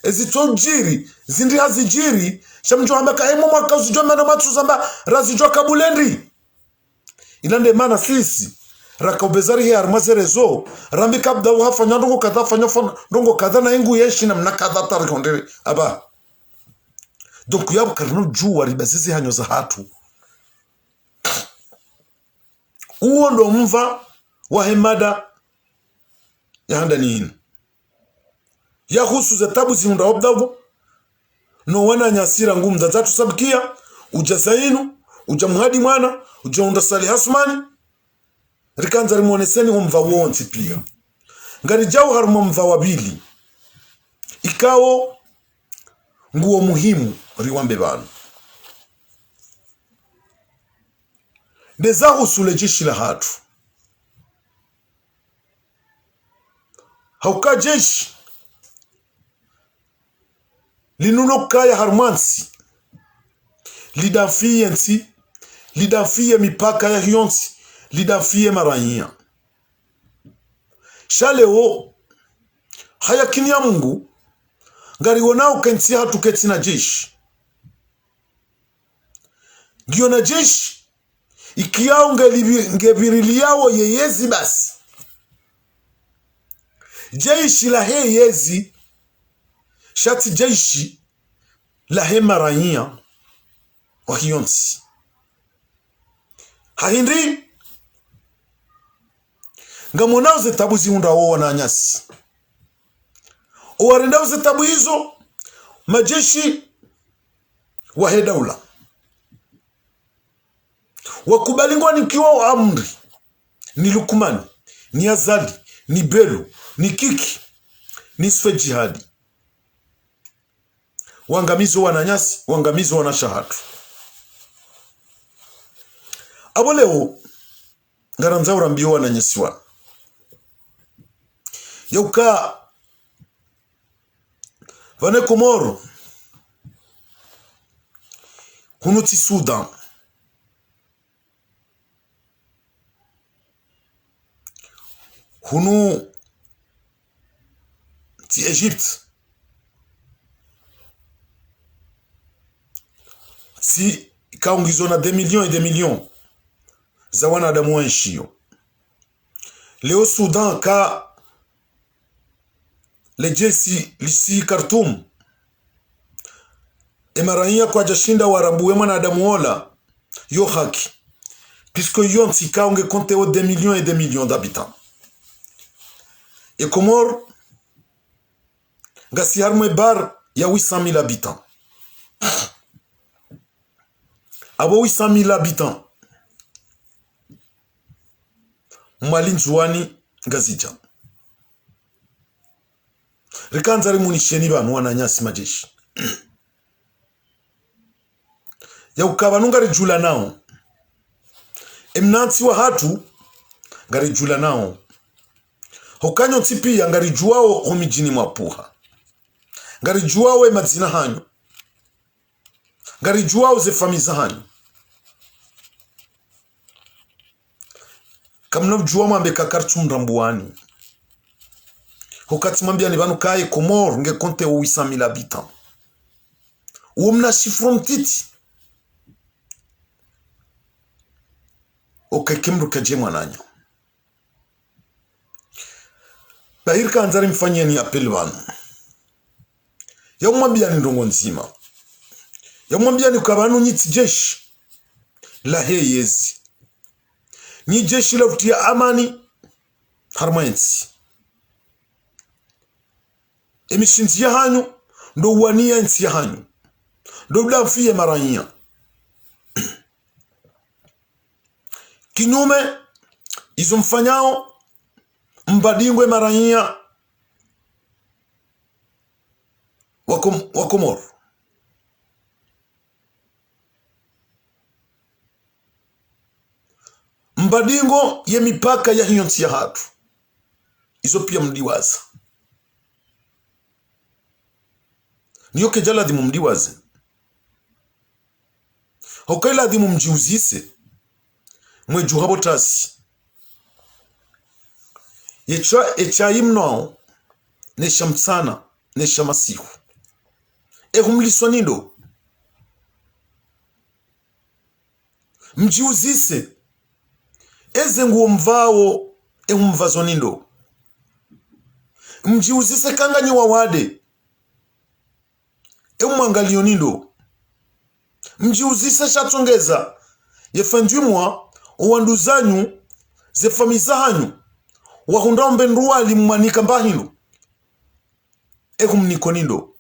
ezitojiri zindi hazijiri shamjo amba kaimo mwaka uzijwa mana matu zamba razijwa kabulendi ilande mana sisi rakaubezari hii armazerezo rambi kabda uhafa nyandungo kadha fanya ndongo kadha na ingu yeshi na mna kadha tarikondere aba donc yabu karno juwa ribazizi hanyo za hatu uo ndo mva wa hemada ya handa nini ya husu za tabu zihunda obdago no wana nyasira ngumu za tatu sabikia uja zainu uja muhadi mwana uja unda Sali Hasmani rikanza rimuoneseni umva wonti pia ngari jau harumo mva wabili ikao nguo muhimu riwambe banu ndeza husule jeshi la hatu hauka jeshi linulokaya harmansi lidafie nsi lidafie mipaka ya hionsi lidafie maranyia shaleo hayakini ya Mungu ngari wonao kensi hatu keti na jeshi ngiyo na jeshi ikiao ngebiriliao yeyezi basi jeshi la yezi shati jeshi la maranyia wakiyonsi hahindri ngamonao zetabu ziunda owa na nyasi owarendao zetabu hizo majeshi wa daula wakubalingwa ni kiwa amri ni Lukumani ni Azali ni Belu ni Kiki ni Sfe Jihadi wangamizo wananyasi wangamizo wanashahatu abo leo ngaranza urambio wananyasi wana yauka vane Komoro hunuti Sudan hunu ti Egypte si kaungizo na 2 millions et 2 millions za wanadamu wanshio leo Sudan ka lejesi lisi Khartoum emarania kwa jashinda warabu we mwanadamu ola yo haki puisque yonti kaunge compte au 2 millions et 2 millions d'habitants et Comores ngasi harmwe bar ya 800,000 habitants abo 800,000 habitants mwalinzuani ngazija rikanza rimunisheni banu wananyasi majeshi ya ukabanu ngari jula nao emnansi wa hatu ngari jula nao hokanyo tipi ya ngari juao homijini mwapuha ngari juao emadzina hanyu ngari juao zefamiza hanyu kamna juao mwambe kakartu mrambuani hokati mwambia ni banu kaye Komoro nge konte 800,000 habitants uomna shifron titi okekemru kaje mwananyo bahir kanzari mfanyia ni apel banu ya mwambia ni ndongo nzima ya mwambia ni kabanu nyiti jeshi la yezi ni jeshi la utia amani harmaensi emishinzi ya hanyu ndo uwania nsi ya hanyu ndo blafie maranya kinyume izo mfanyao mbadingwe maranya wa Komoro mbadingo ye mipaka ya hiyo nsi ya hatu izo pia mdiwaza niyo kejala dimu mdiwaze hokaila dimu mjiuzise mweju habotasi echa imno nesha mtsana nesha masihu ehumliso nindo mjiuzise eze nguo mvao ehumvazo nindo mjiuzise kanganyi wawade mwangalio nindo mjiuzise shatongeza yefanjimwa uwanduzanyu zefamiza hanyu wahundaombe nduwali mwanika mbahinu ehumniko nindo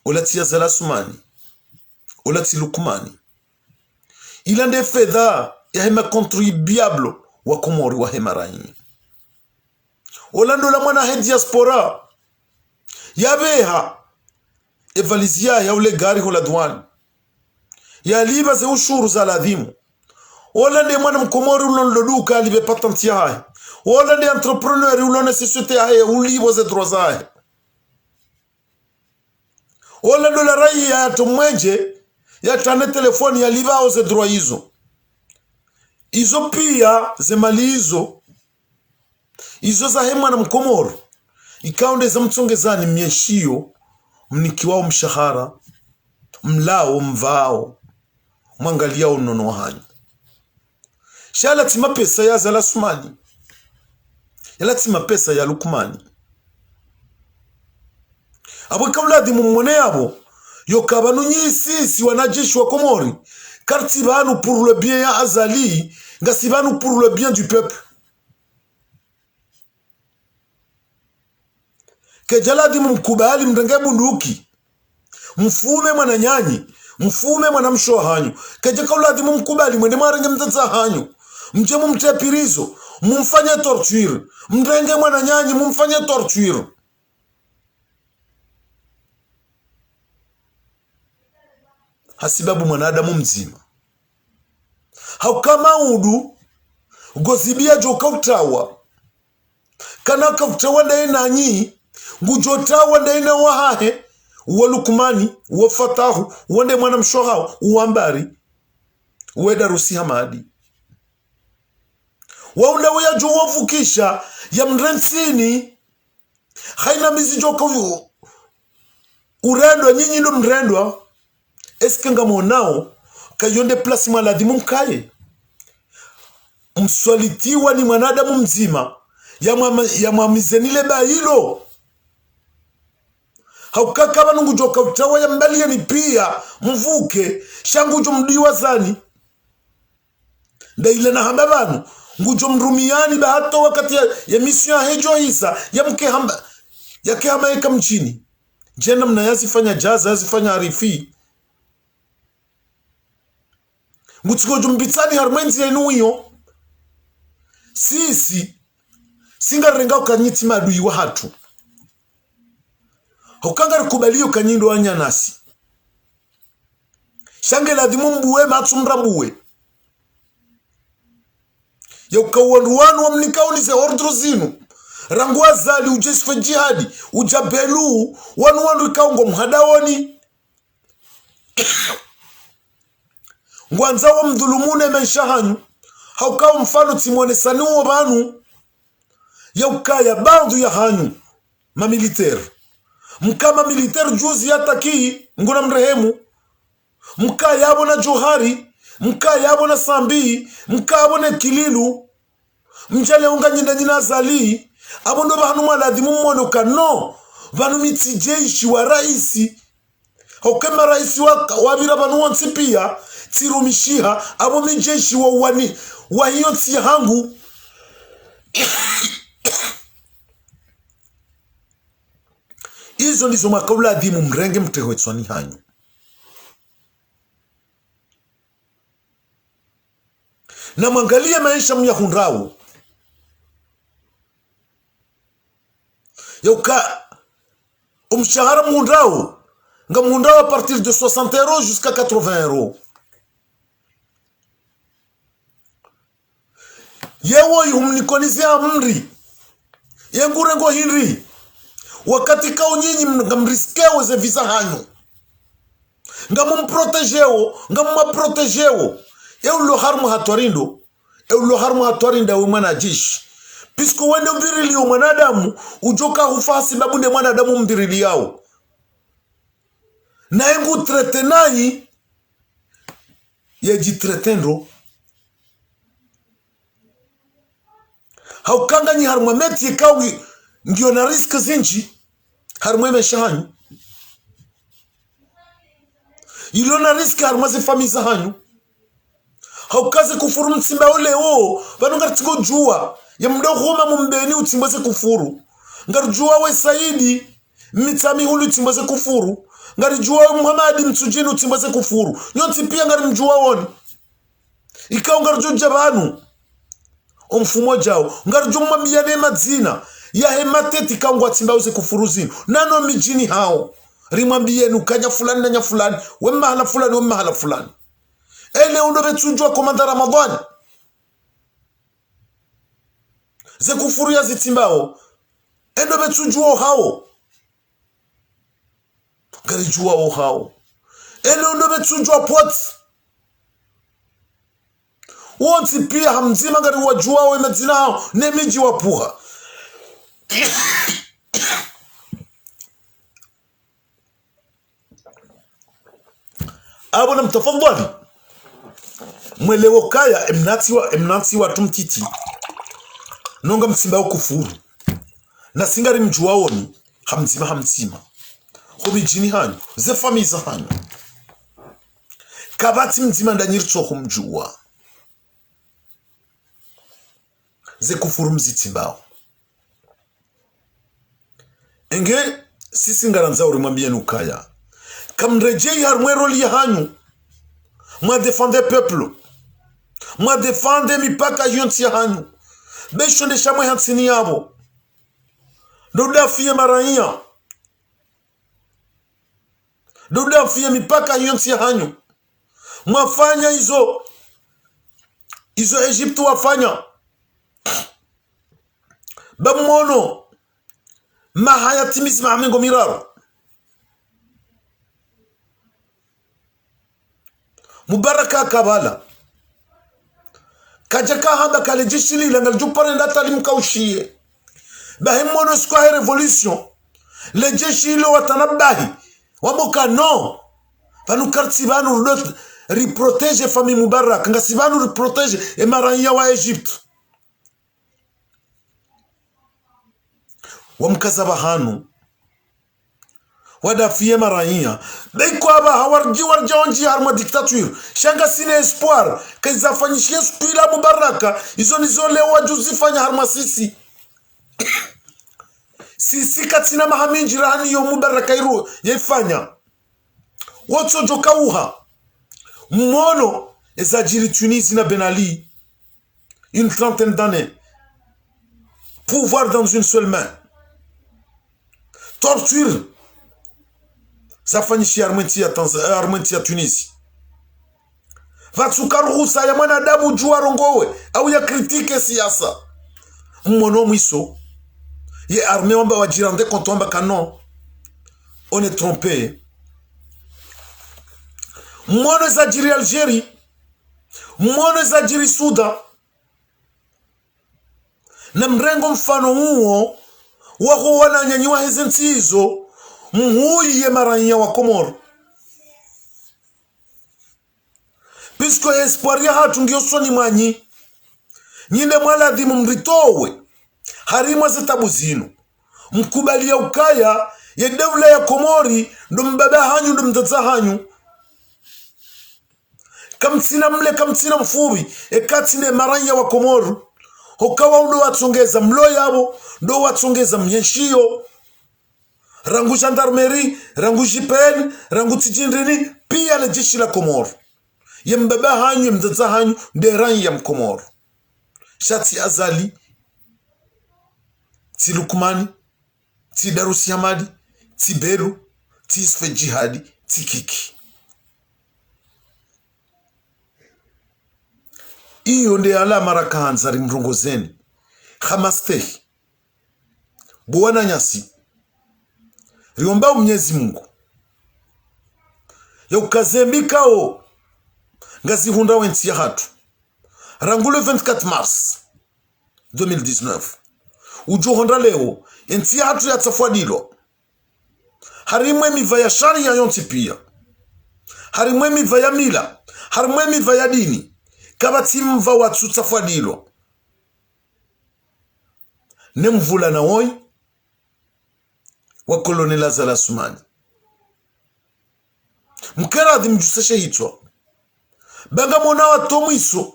olati ya Zalasumani olati Lukumani ilande fedha ya hema contribuable wa Komori wa hema raini olando la mwana he diaspora yabeha evalizia ya ule gari hola douane ya liba ze ushuru za ladhimu olande mwana mkomori ulonloduka libe patanti ya hai olande entrepreneur ulone societe ya hai ulibo ze drozahe olando la rai ya tomweje ya tane telefoni ya liba o ze droa izo pia ze mali izo za hema na mkomoro ikaunde za mtsongezani mieshio mnikiwao mshahara mlao mvao mwangalia unono hanyu shala tima pesa ya zala sumani yala tima pesa ya Lukmani abo kauladi mumone yabo yokabanu nyisi wanajeshi wa Komori karti banu pour le bien ya Azali ngasi banu pour le bien du peuple kejaladi mumkubali mrenge bunduki mfume mwana nyanyi mfume mwana msho hanyu keje kauladi mumkubali mwende marenge mtata hanyu mje mumte pirizo mumfanye torture mrenge mwana nyanyi mumfanye torture hasibabu mwanadamu mzima haukama udu gozibia jokautawa kana kautawa ndaye nanyi ngujotawa ndaye na wahahe uwa Lukmani uwa Fatahu uwande mwana mshohao uwambari uweda Rusi Hamadi waunda uya jo wavukisha ya mrensini haina mizi joka urendwa nyinyi ndo mrendwa eske nga monao kayonde plasi maladi mumkaye mswalitiwa ni mwanadamu mzima ya mwamizenile bahilo haukaka nungu joka utawa ya mbali ya ni pia mvuke shangu jo mdiwa zani nda ile na hamba banu ngujo mrumiani bahato wakati ya misio ya hejo hisa ya mke hamba ya ke hama eka mchini jena mna yazifanya jaza yazifanya arifi ngutiko jumbitsani harmenzi ya inuyo sisi singa renga ukanyiti madui wa hatu hukanga rikubaliyo kanyindo wanya nasi shange ladhimu mbuwe matsumra mbuwe ya ukawanduwanu wa mnikao nize ordro zinu ranguwa zali ujesife jihadi ujabelu wanu ikaungo mhadawoni ngwanza wa mdhulumune menshahanyu haukawa mfano timone saniwo banu ya ukaya bandu ya hanyu mamiliter mkama militer juzi yataki nguna mrehemu mka yabo na Johari mka yabo na Sambi mka yabo na Kililu mjale unga nyina Azali abo ndo bahanu maladhimu mmono kano banu mitijeishi wa raisi hokema raisi wabira banu wonsi pia tirumishiha abo mijeshi wa uwani wa hiyo tihangu izo ndizo makauladi mumrenge mtehwetswani hanyu na mwangalia maisha myahundrawu yauka umshahara mhundrawu nga mhundrawu a partir de 60 € jusqu'à 80 €. Yewo yumnikonizia amri yengurengo hinri wakati kao nyinyi ngamriskewo ze visa hanyu ngamumprotejewo ngamumprotejewo eulo harmu hatwarindo eulo harmu hatwarinda we mwana jishi pisko wende mbirili yo mwanadamu ujoka hufasi babunde mwanadamu mbirili yao na engu tretenayi yejitretendro haukanga nyi harmu meti ikawi ngiyo na risk zinji harmu emeshahanyu ilo na risk harmu zifamiza hanyu haukaze kufuru mtsimba ule o banu ngartigo jua ya mdohoma mumbeni utimbaze kufuru ngarjua we Saidi mitami hulu utimbaze kufuru ngarijua we Muhammadi mtsujini utimbaze kufuru nyonti pia ngarimjua woni ikao ngarjo jabanu omfumo jao ngarjo mwambiyane madzina ya hemateti kangwa timba uze kufuru zinu nano mijini hao rimwambiyenu kanya fulani na nya fulani we mahala fulani ele undo betujwa komanda Ramadhani ze kufuru ya zitimbao endo betujwa hao garijua hao ele undo betujwa pot wonti pia hamzima gari wajua we medzina hao nemiji wapuha abo na mtafadhali mwelewo kaya emnati wa tumtiti nonga msimba ukufuru na singari mjuwaoni hamzima khubijini hanyu ze famiza hanyu kabati mzima ndanyirtso kumjuwa ze kufuru mzitimbao enge sisi ngaranza uri mwambie nukaya kamrejei harmwe roli ya hanyu mwa defende peuple mwa defende mipaka yonti ya hanyu beshonde shamwe hansini yabo dodafie maraia dodafie mipaka yonti ya hanyu mwafanya hizo Egyptu wafanya bamono mahayatimis mahamengo miraro Mubaraka kabala kajaka hamba kale jishili langal jupare ndata limkaushie bahimono skwa revolution le jeshilo watanabahi wamoka no panu kartsibanu riprotege famille Mubarak ngasibanu riprotege emaranya wa Egypte wamkazaba hanu wadafie maranya beko aba warja onji harma dictature shanga sine espoir kaizafanyishie spila Mubaraka izo nizo leo wajuzifanya harma sisi katina mahaminji rahani yo Mubaraka iru yefanya wotso jokauha mmono ezajiri Tunisie na Ben Ali une trentaine d'années pouvoir dans une seule main torture zafanyishi armenti ya Tunisie vatsukaruhusa ya mwanadamu jua rongowe au ya kritike siasa mmono mwiso ye armée wamba wajirande contre wamba canon on est trompé mmono zajiri Algérie mmono zajiri Sudan na mrengo mfano huo wako wananyanyiwa hezenti hizo muhuye maranya wa Komoro pisko espoir ya hatu ngio soni mwanyi nyine mwaladhimu mritowe harimwa zetabu zinu mkubali ya ukaya ya devla ya Komori ndo mbaba hanyu ndo mtata hanyu kamtina mle kamtina mfubi ekatine maranya wa Komoro hokawa ndo watsongeza mlo yabo ndo watsongeza myenshio rangu gendarmerie rangu JPN rangu tijindrini pia le jeshi la Komoro yembaba hanyu mtata hanyu de rangi ya mkomoro shati azali ti Lukmani ti Darusi Hamadi ti Beru ti Isfe Jihadi ti Kiki iyo nde ala marakahanza rimrongozeni khamaste buwana nyasi riomba Mwenyezi Mungu ya ukazembikao ngazi hunda wensi ya hatu rangu le 24 mars 2019 ujo honda leo ensi ya hatu ya tafwadilo harimwe miva ya sharia yonti pia harimwe miva ya mila harimwe miva ya dini kabati mva watu tafwadilo nemvula na woi wa kolonela Zala Sumani mkeradhi mjuseshe hitwa banga mona wa tomwiso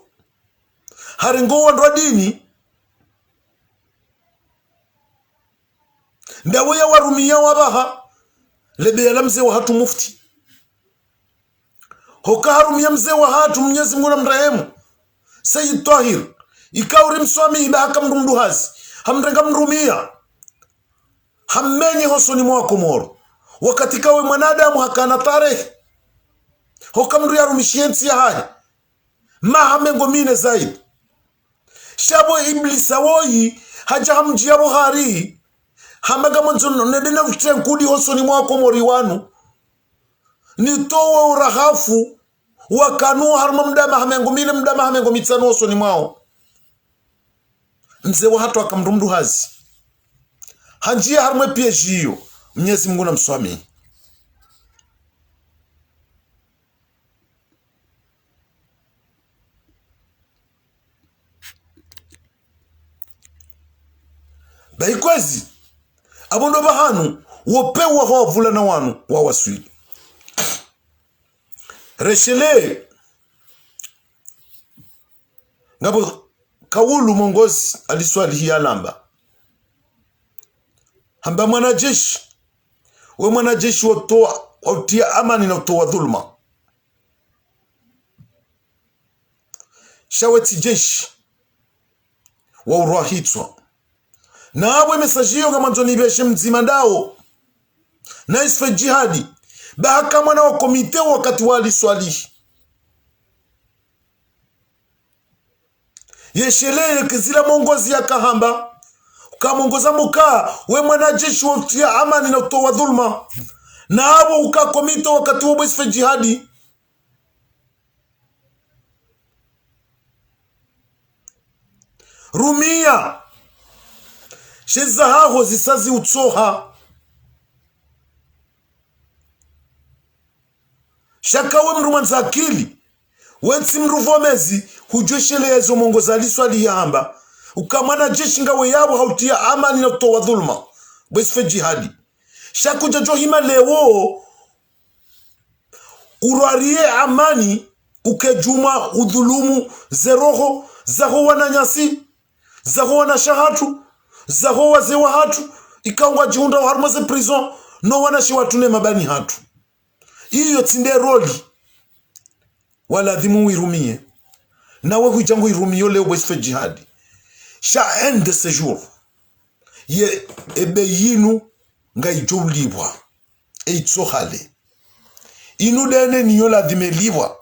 haringo wa ndwadini ndawe ya warumia wabaha lebe ya mzee wa hatu mufti hoka harumia mzee wa hatu Mwenyezi Mungu na mrehemu Sayyid Tahir ikauri mswami iba hakamrumdu hazi hamrenga mrumia hammenye hosoni mwa Komoro wakati kawe mwanadamu hakana tarehe hokamru ya rumishiensi ya hai mahamengo mine zaidi shabo iblisa woyi haja hamjia bohari hamaga mwanzo nedena vuten kudi hosoni mwa Komori wanu nitowe urahafu wakanu harma mdama hamengo mine mdama hamengo mitsano hosoni mwao mzee wa hatu akamrumdu hazi hanjia harmwe pia jiyo Mwenyezi Mungu na mswami Baikwezi abondo bahanu wopewa ho vula na wanu wa waswili reshele ngabo kaulu mongozi aliswali hiya lamba hamba mwanajeshi we mwanajeshi watia amani na utoa dhulma shaweti jeshi wa urahitwa na abwe mesajio kama mtoni beshe mzima ndao na isfe jihadi bahaka mwana wa komite wakati wali swali yeshele kizila mongozi ya kahamba ukamongoza muka we mwanajeshi watia amani na utoa dhulma na abo uka komite wakati wa isfe jihadi rumia sheza haho zisazi utsoha shakawe mru mwanza akili wensi mru vomezi hujweshele yezo mongoza aliswali yahamba ukamwana jeshi ngawe yabo hautia amani na kutoa dhulma bwesfe jihadi shakuja johima lewo urwarie amani ukejuma udhulumu zeroho zaho wananyasi zaho wana shahatu zaho wazewa hatu ikaungwa jihunda harmaze prison no wanashi watune mabani hatu iyo tinde roli wala dhimu wirumie nawe hujangu irumio leo bwesfe jihadi sha ende sejour ye ebe yinu nga ijolibwa eitsohale inu dene niyo la dhimelibwa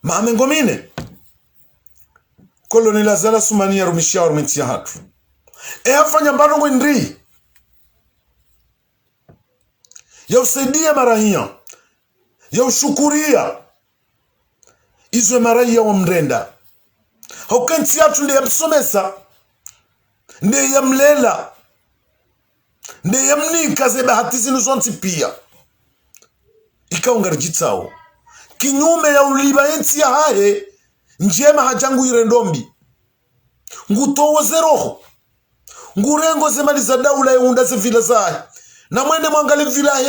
maamengomine kolonel Azala Sumani ya rumishia ormenti ya hatu hafanya mbarongo ndri ya usaidia marahia ya ushukuria izwe marahia wa mrenda haukanti hatu ndi ya msomesa ndi ya mlela ndi ya mnika zeba hatisi nuzonti pia ikaungarjitao kinyume ya uliba enti ya hae njema hajangu irendombi ngutowo zeroho ngurengo zemali za daula ya unda ze vila zae na mwende mwangali vila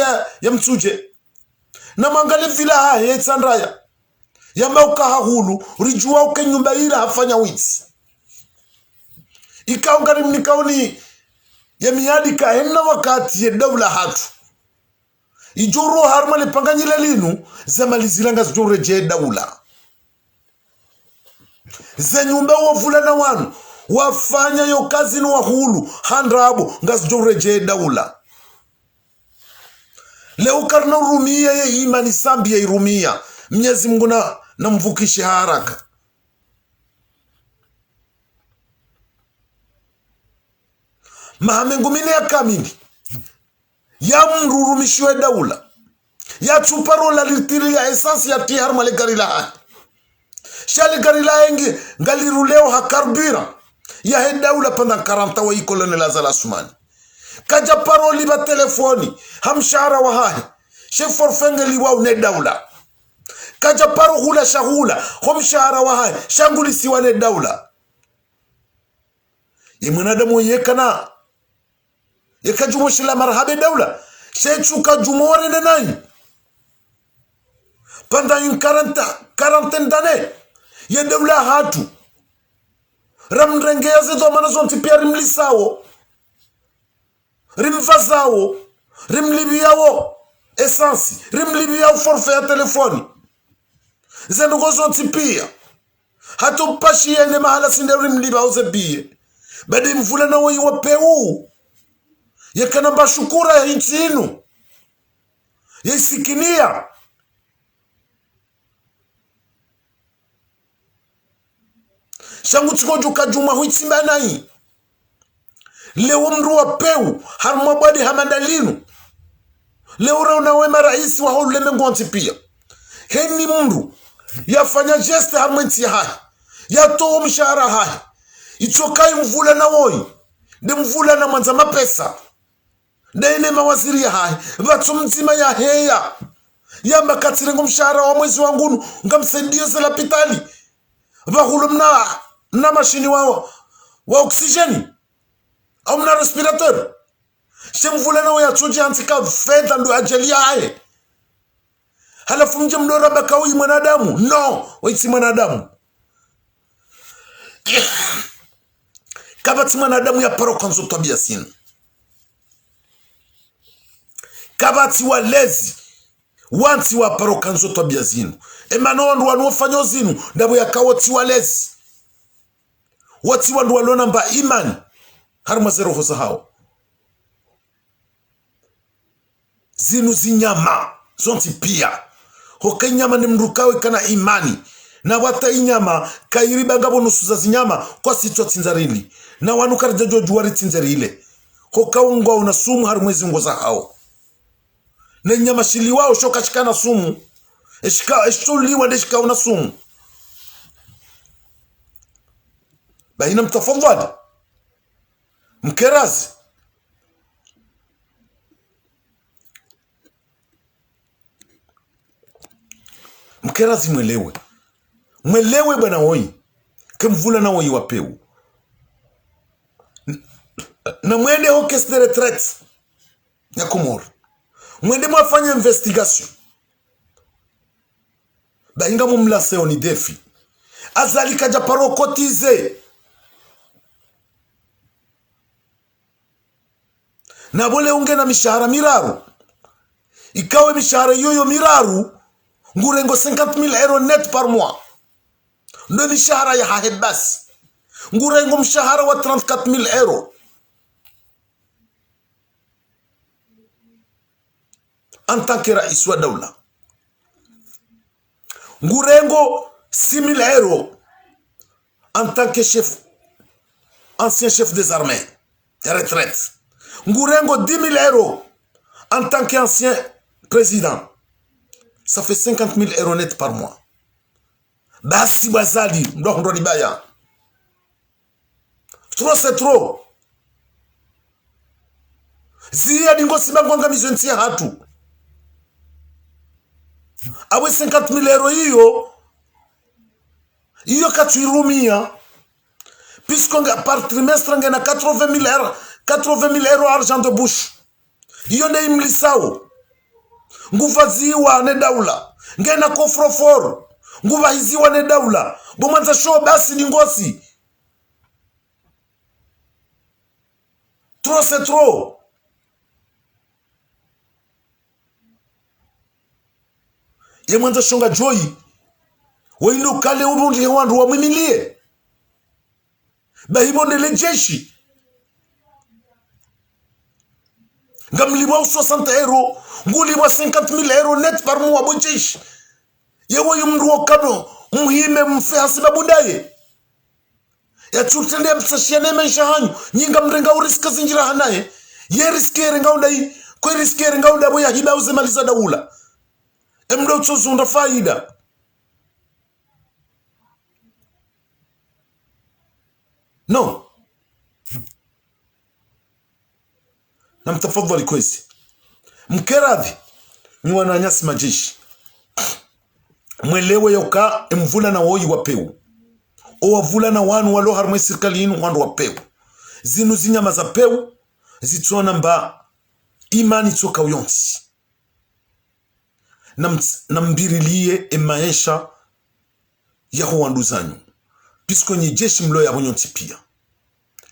ya mtsuje na mwangali vila ya tsandraya ya mauka hahulu rijua uke nyumba ila hafanya witsi ikaungari mnikaoni ya miadi kahena wakati ya daula hatu ijuro harmale panganyile linu zemali zilanga zijure je daula ze nyumba wavula na wanu wafanya yo kazi ni wahulu handrabo ngazijure je daula leo karna urumia ye imani sambi ya irumia Mwenyezi Mungu na mvukishe haraka mahamengu ya kamini ya mrurumishwe daula ya chuparola litiri ya esansi ya tihar male garila hai shali garila engi ngaliruleo hakarbira ya he daula pandan 40 wa kolonel Azala Sumani kaja paroli ba telefoni hamshara wa hai she forfengeli wa une daula kaja paro hula shahula homshara wa hai shanguli siwane daula ye mwanadamu yekana yekajumo shila marhabe daula shechuka jumore nani pendant une quarantaine d'années ye daula hatu ramrengea zeto manazonti pia rimlisawo rimfasawo rimlibiyawo essence rimlibiyawo forfait ya telefoni zendugo zonti pia hatu pashi yende mahala sinde rimlibiyawo zebiye badi mvula na woi wapeu yekana bashukura ya inchi inu yesikinia shangu chikoju kajuma huitimba nai leo mru wapeu harumabadi hamadalinu leo rauna wema raisi wa hulu leme ngonti pia heni mru yafanya jeste harumenti ya hai yato mshahara hai itokai mvula na woi de mvula na mwanza mapesa Daine mawaziri ya hai watu mzima ya heya yamba katirengo mshahara wa mwezi wangu ngamsaidia zela pitali vahulu mna mashini wa oksijeni au mna respirateur shemvulana wa yachuji antika fedha ndo ajali yae halafu mje mdora bakawi mwanadamu no waisi mwanadamu kabati mwanadamu ya paro kanzo tabia sinu kabati walezi wanti wa paro kanzo tabia zinu emano wandu wanuofanyo zinu ndabo yakawoti walezi wati wandu walona mba imani harma zero hoza hao zinu zinyama zonti pia hoka inyama ni mrukawe kana imani na wata inyama kairiba ngabo nusuza zinyama kwa sitwa tinzarili na wanu karjajo juwari tinzari ile hoka ungwa unasumu harumwezi ngoza hao na nyama shili wao shoka shikana sumu eshtuliwa deshika unasumu bahina mtafadhali mkerazi mkerazi mwelewe bwana woi kemvula na woi wapeu na mwende hokes de retraite ya Komoro mwende mwafanya investigation bainga mumlaseo ni defi azali kaja paro kotize na bole unge na mishahara miraru ikawe mishahara yoyo miraru ngurengo 50,000 euro net par mois ndo mishahara ya hahebasi ngurengo mshahara wa 34,000 euro en tant que rais wa daula ngurengo 6,000 euro en tant que ancien chef des armées de retraite ngurengo 10,000 euro en tant qu'ancien président. Ça fait 50,000 euro net par mois. Basi bazali ndo ni baya. Trop c'est trop. Zia dingo simangwanga mizontia hatu. Awe 50,000 euro hiyo katuirumia. Puisqu'on par trimestre ngena 80,000 euro argent de bouche. Hiyo ndio imlisao. Nguvaziwa ne daula ngena kofrofor nguvahiziwa ne daula bomanza show basi ni ngosi trop c'est trop. Ye mwanza shonga joy waino kale ubundi wandu wa mwimilie bahibonde le jeshi ngamliwa 60 euro nguliwa 50,000 euro net par mois bojeshi yewo yumru wakado muhime mfe hasiba bundaye ya tutende msashiane maisha hanyu nyinga mrenga uriska zinjira hanaye ye riskere ngaunda hii kwe riskere ngaunda boya hiba uze maliza daula emdo utuzunda faida no na mtafadhali kwezi mkeradhi ni wananyasi majeshi mwelewe yoka emvula na woi wapeu o wavula na wanu walo harumwe sirikali inu wandu wapeu zinu zinyama za peu zituona mba imani toka uyonsi na mbirilie emaesha yaho wandu zanyu pisko nye jeshi mlo ya hunyonsi pia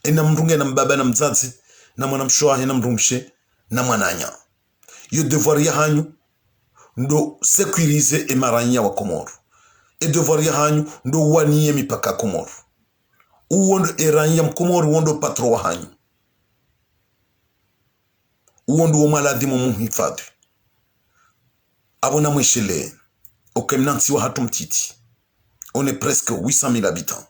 ena mrunge na mbaba na mzazi na mwanamshoahe na mrumshe na mwananya yo devoir ya hanyu ndo sekurize emaranya wa Komoro e devoir ya hanyu ndo waniye mipaka Komoro uwondo eranya mkomoro uwondo patro wa hanyu uwondo wa maladhimu muhifadhi abona mweshele okemnansi wa hatu mtiti on est presque 800,000 habitants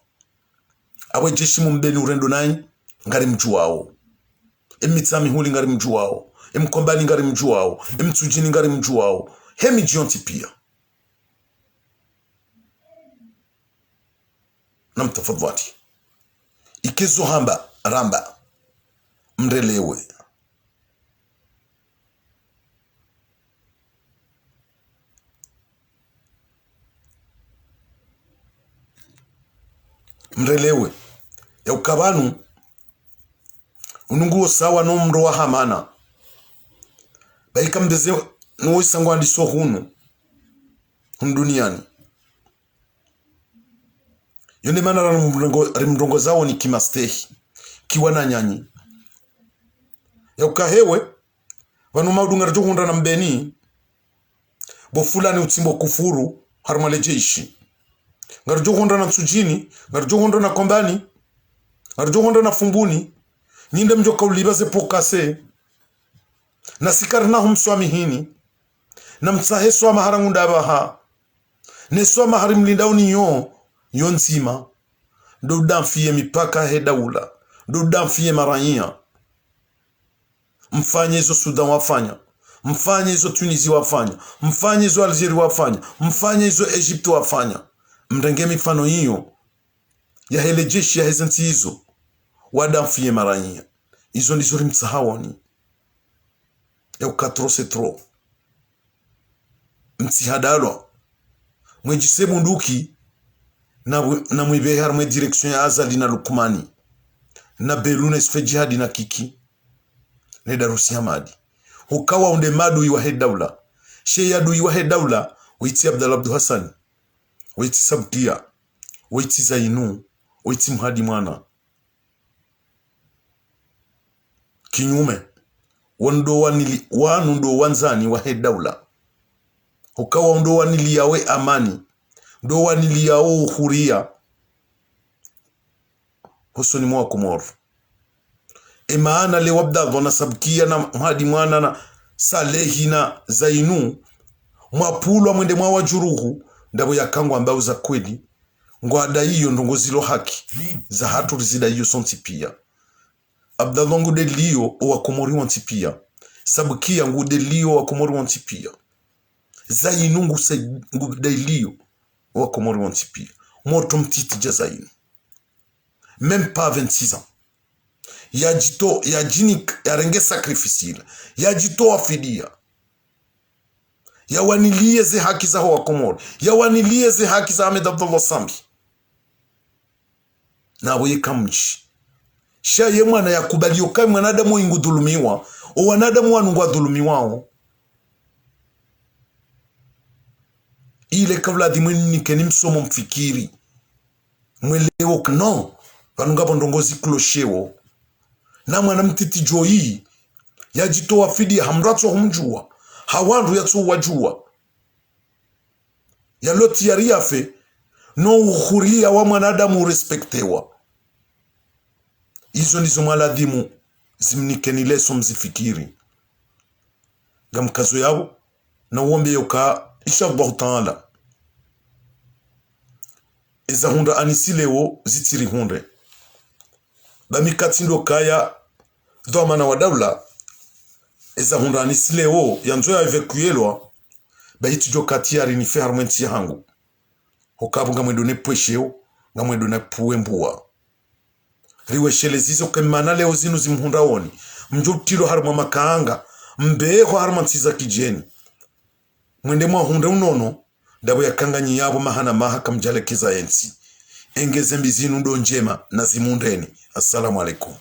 awe jeshi mumbeni urendo nai ngari mju wao emitsami huli ngari mju wao emkombali ngari mju wao emtsujini ngari mju wao hemi jionti pia na mtafadhali ikezo hamba ramba mrelewe mrelewe ya ukabanu ununguo sawa no mro wa hamana baika mbeze no isangwa ndiso hunu duniani yone mana rimrongo zao ni kimastehi kiwana nyanyi ya ukahewe wanu maudunga rjo hunda na mbeni bo fulani utsimbo kufuru harmalejeshi ngarjo hunda na msujini ngarjo hunda na kombani ngarjo hunda na fumbuni nyinde mjo kauliba ze pokase na sikarna humswami hini na mtsahe swama harangunda baha ne swama harimlindauni yo nzima do damfie mipaka he daula do damfie maranyia mfanye hizo Sudan wafanya mfanye hizo Tunisia wafanya mfanye hizo Algeria wafanya mfanye hizo Egypt wafanya mrenge mifano hiyo ya hele jeshi ya hezenti hizo wadamfie maranyia hizo ndizo rimtsahawani ya ukatro setro mtihadalo mwejise bunduki na mwibehar mwe direction ya Azali na Lukmani na Belune sfe jihadi na kiki ne darusi hamadi ukawa unde madu iwa he daula she yadu iwa he daula witi Abdallah Abdu Hassan witi Sabkia witi Zainu witi Mhadi Mwana kinyume wanundo wanzani wa he daula ukawa ndo wanili yawe amani ndo wanili yao uhuria husuni mwa Komoro maana le wabda wana Sabkia na Mhadi Mwana na Salehi na Zainu mwapulwa mwende mwa wajuruhu ndabo yakangwa ambao za kweli ngwada hiyo ndongo zilo haki za hatu rizida hiyo sonti pia Abdallah ngude liyo wa Komori wanti pia Sabkia ngude liyo wa Komori wanti pia Zainu ngude liyo wa Komori wanti pia moto mtiti ja Zainu même pas 26 ans yajito yajinik yarenge sacrificial yajito wafidia yawanilie ze haki za wa Komoro yawanilie ze haki za Ahmed Abdullah Sambi na boye kamchi shaye mwana yakubaliyo kai mwanadamu ingudhulumiwa o wanadamu wanungwa dhulumiwao ile kabla dimweni keni msomo mfikiri mwelewo no vanungabo ndongozi kloshewo na mwana mtiti joyi yajitoa fidi hamratso humjua hawandu yatso wajua yaloti yariafe no uhuria wa mwanadamu respektewa hizo ndizo maladhimu zimnikeni leso mzifikiri gamkazo yabo na uombe yoka inshallah taala eza hunda anisilewo zitiri hunde bamikatindo kaya domana wa daula eza hunda anisilewo yanzo ya evacuelwa baiti jo katiari ni fermenti yangu hokabu ngamwedo ne pwesheo ngamwedo na puembua riwe shele zizo kemana leo zinu zimhunda woni mjutiro harma makaanga mbeho harma nsiza kijeni mwende mwa hunda unono dabo yakanganyi yabo mahana maha kamjalekeza ensi engeze mbizinu ndo njema na zimundeni. Assalamu alaikum.